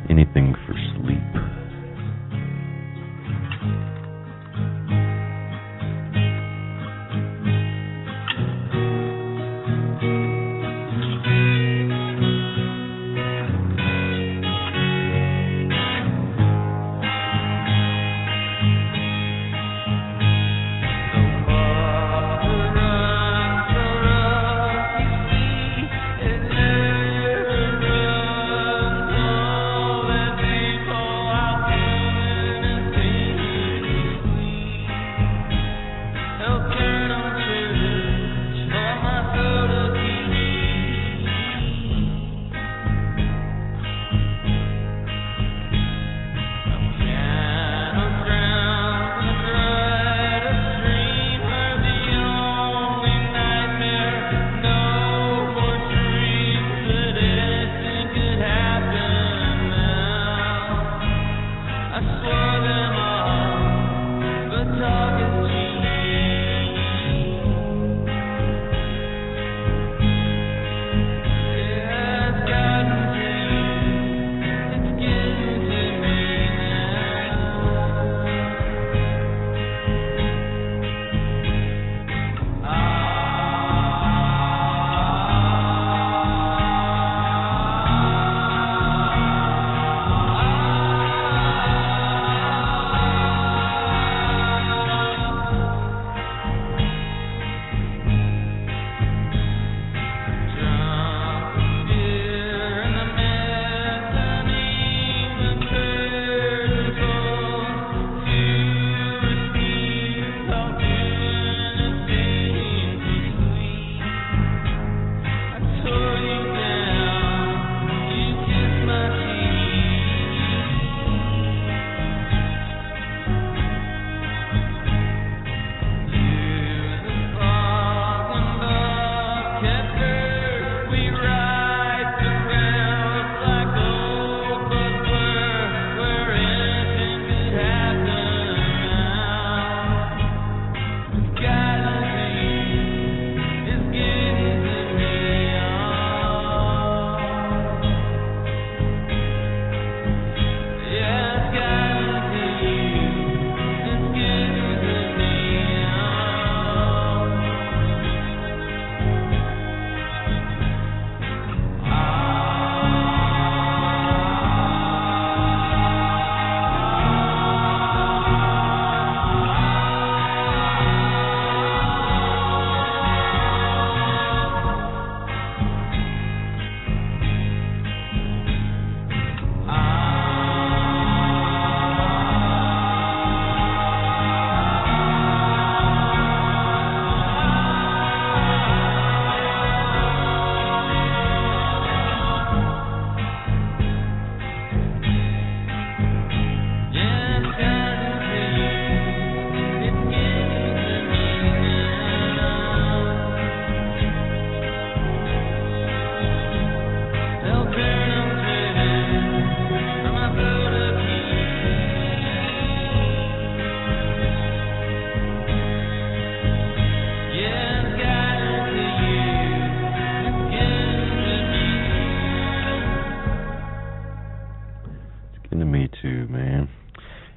Anything for Sleep.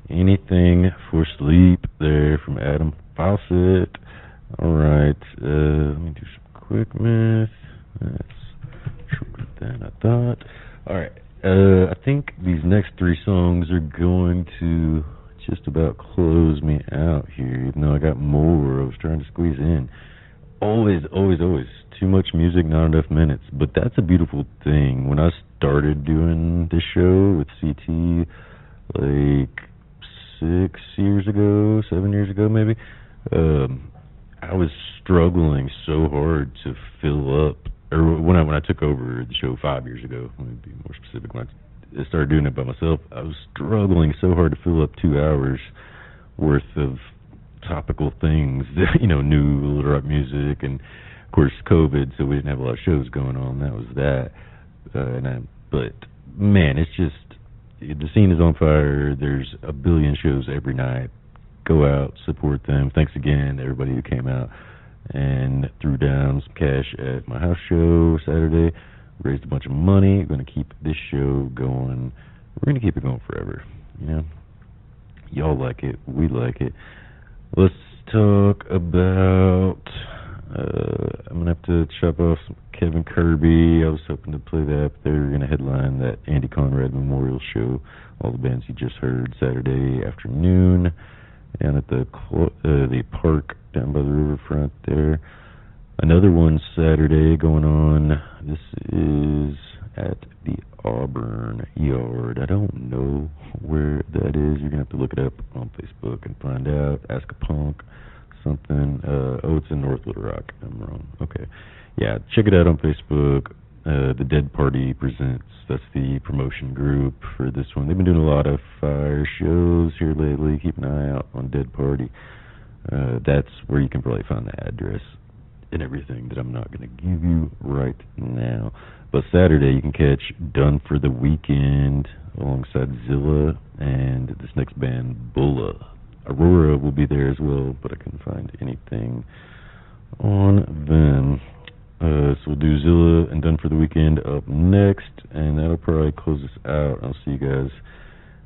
Anything for Sleep there from Adam Fawcett. All right, let me do some quick math. That's shorter than I thought. All right, I think these next three songs are going to just about close me out here, even though I got more I was trying to squeeze in. Always too much music, not enough minutes. But that's a beautiful thing. When I started doing this show with CT, like 7 years ago maybe, I was struggling so hard to fill up, or when I took over the show 5 years ago, let me be more specific, when I started doing it by myself, I was struggling so hard to fill up 2 hours worth of topical things, new Little Rock music, and of course COVID, so we didn't have a lot of shows going on. That was that. But man, it's just, the scene is on fire. There's a billion shows every night. Go out, support them. Thanks again to everybody who came out and threw down some cash at my house show Saturday. Raised a bunch of money. We're going to keep this show going. We're going to keep it going forever, Y'all like it. We like it. Let's talk about... I'm going to have to chop off some Kevin Kirby. I was hoping to play that, but they're going to headline that Andy Conrad Memorial Show. All the bands you just heard Saturday afternoon down at the park down by the riverfront there. Another one Saturday going on. This is at the Auburn Yard. I don't know where that is. You're going to have to look it up on Facebook and find out. Ask a Punk, something. It's in North Little Rock. I'm wrong. Okay. Yeah, check it out on Facebook. The Dead Party Presents. That's the promotion group for this one. They've been doing a lot of fire shows here lately. Keep an eye out on Dead Party. That's where you can probably find the address and everything that I'm not going to give you right now. But Saturday you can catch Done for the Weekend alongside Zilla and this next band, Bulla. Aurora will be there as well, but I couldn't find anything on them. So we'll do Zilla and Done for the Weekend up next, and that'll probably close us out. I'll see you guys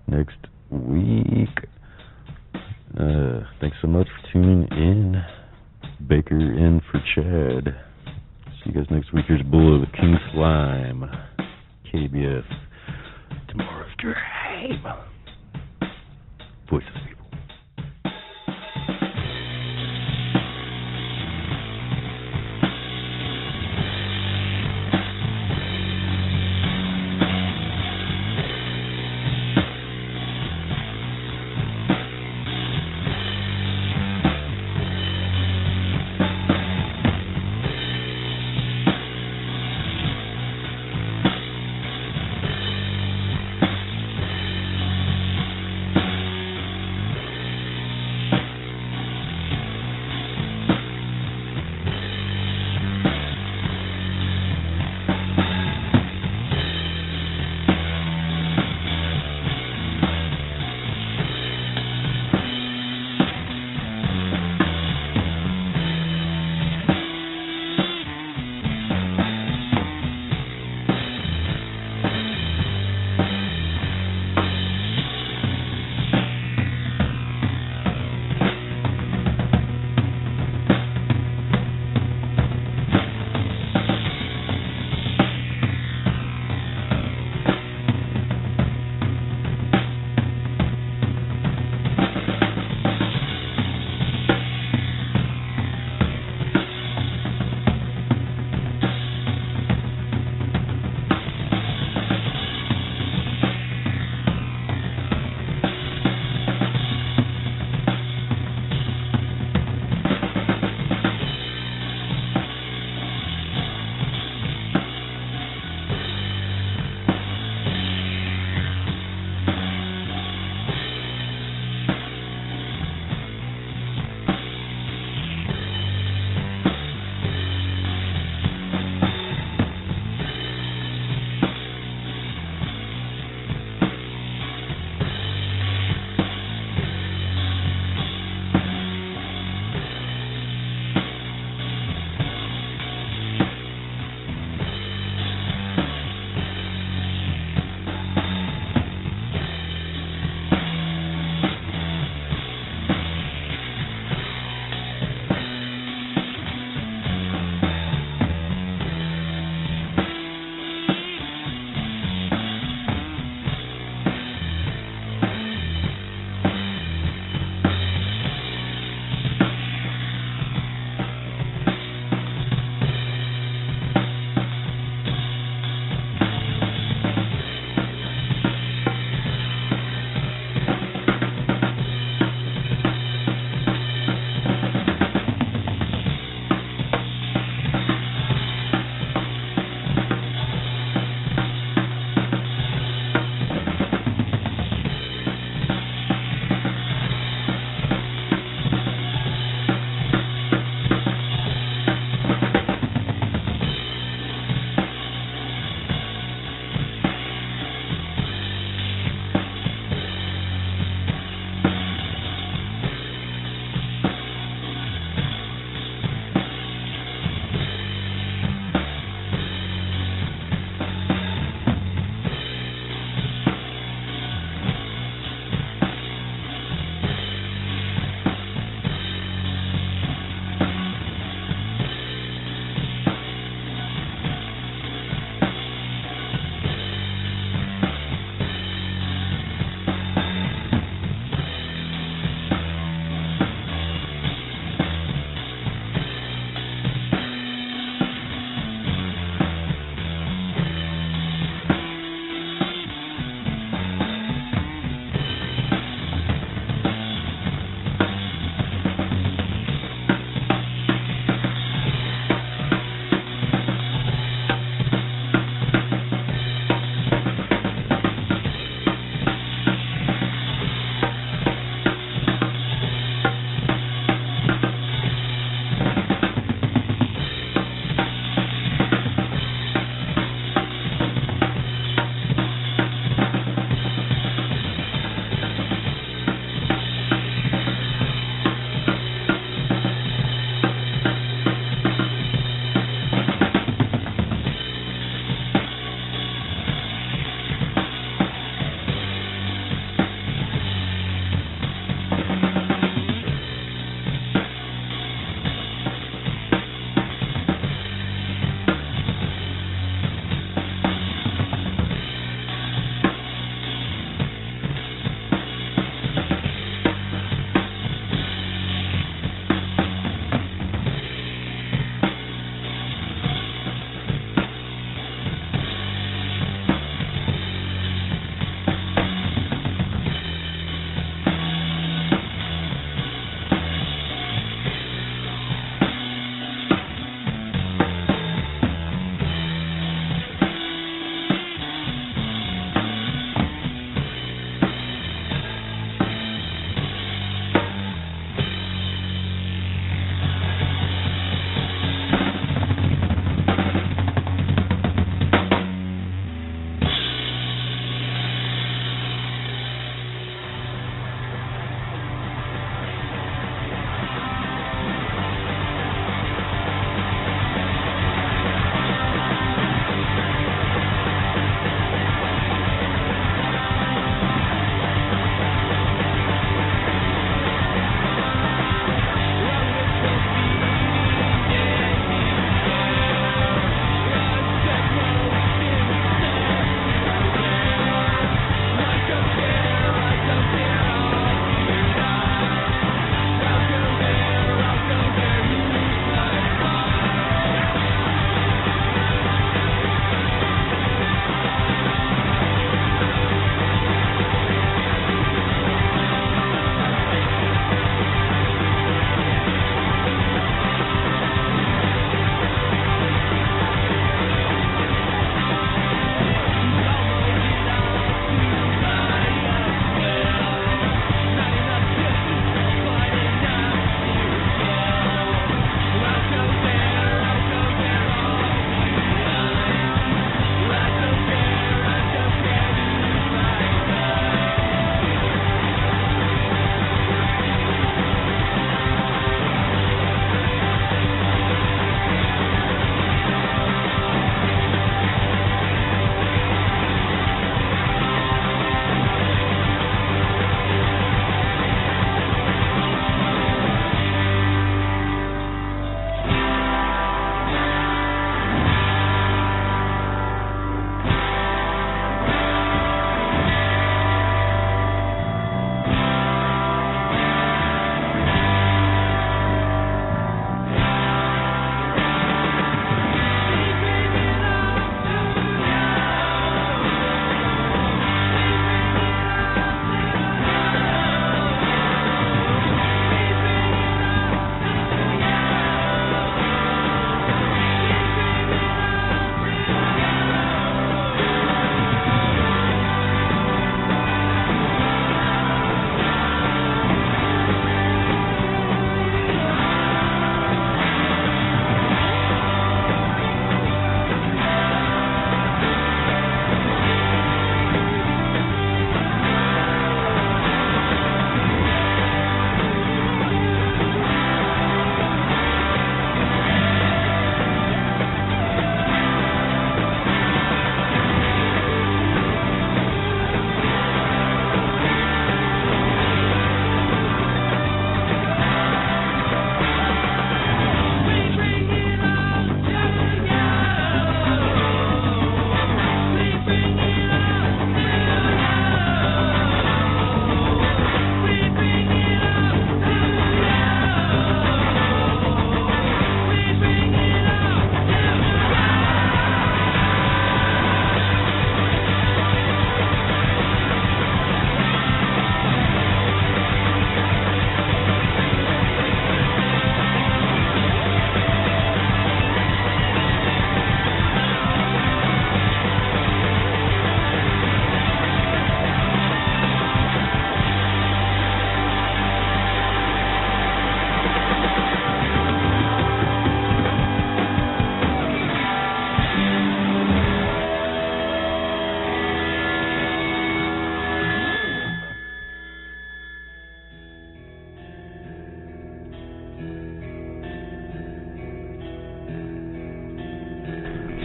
next week. Thanks so much for tuning in. Baker in for Chad. See you guys next week. Here's Bulla with King Slime. KBF. Tomorrow's Dream. Voice of the People.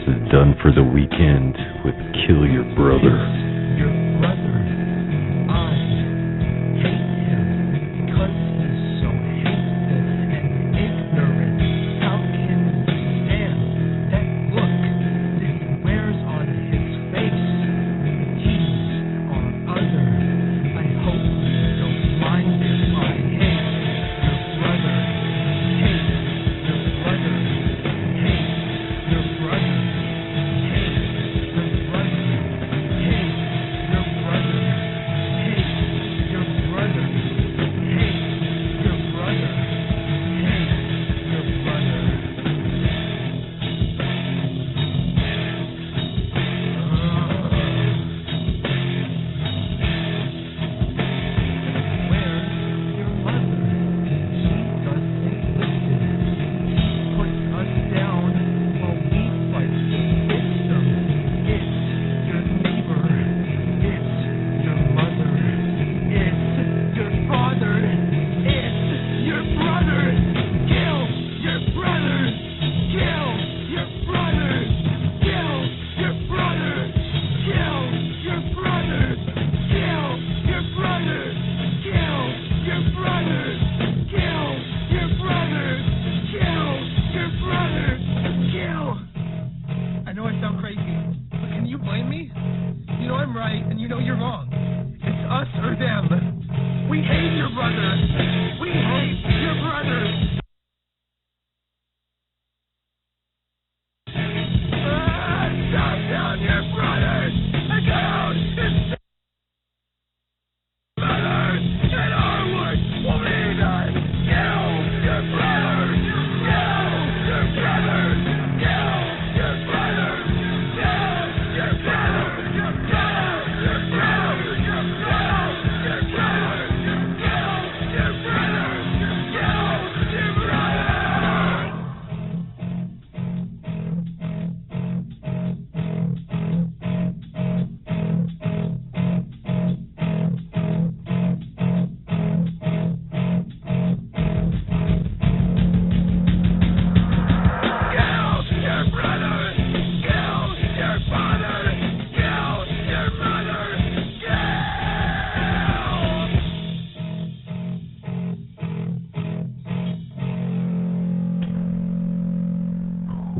This is Done for the Weekend with Kill Your Brother.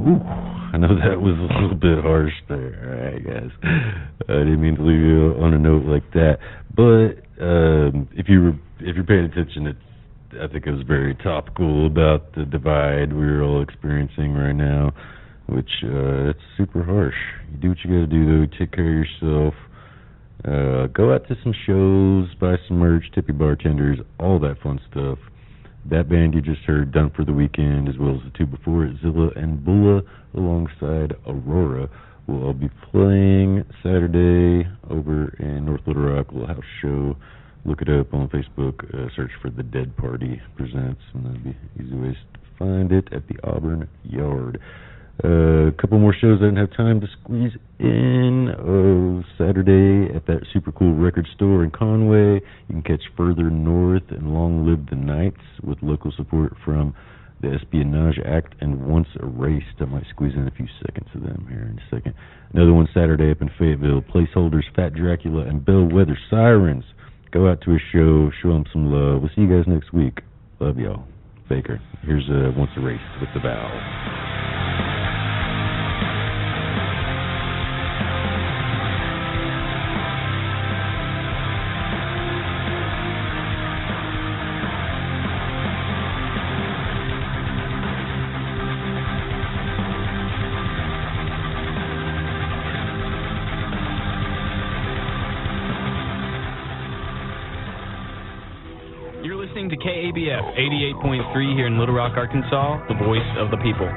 Ooh, I know that was a little bit harsh there. All right, guys. I didn't mean to leave you on a note like that. But if you're paying attention, I think it was very topical about the divide we're all experiencing right now, which it's super harsh. You do what you got to do, though. Take care of yourself. Go out to some shows, buy some merch, tip your bartenders, all that fun stuff. That band you just heard, Done for the Weekend, as well as the two before it, Zilla and Bulla, alongside Aurora, will all be playing Saturday over in North Little Rock, Little House Show. Look it up on Facebook. Search for The Dead Party Presents, and that'll be easy ways to find it at the Auburn Yard. A couple more shows I didn't have time to squeeze in. Saturday at that super cool record store in Conway. You can catch Further North and Long Live the Nights with local support from the Espionage Act and Once Erased. I might squeeze in a few seconds of them here in a second. Another one Saturday up in Fayetteville. Placeholders Fat Dracula and Bellwether Sirens. Go out to a show, show them some love. We'll see you guys next week. Love y'all. Baker. Here's Once Erased with The Vow. To KABF 88.3 here in Little Rock, Arkansas, the voice of the people.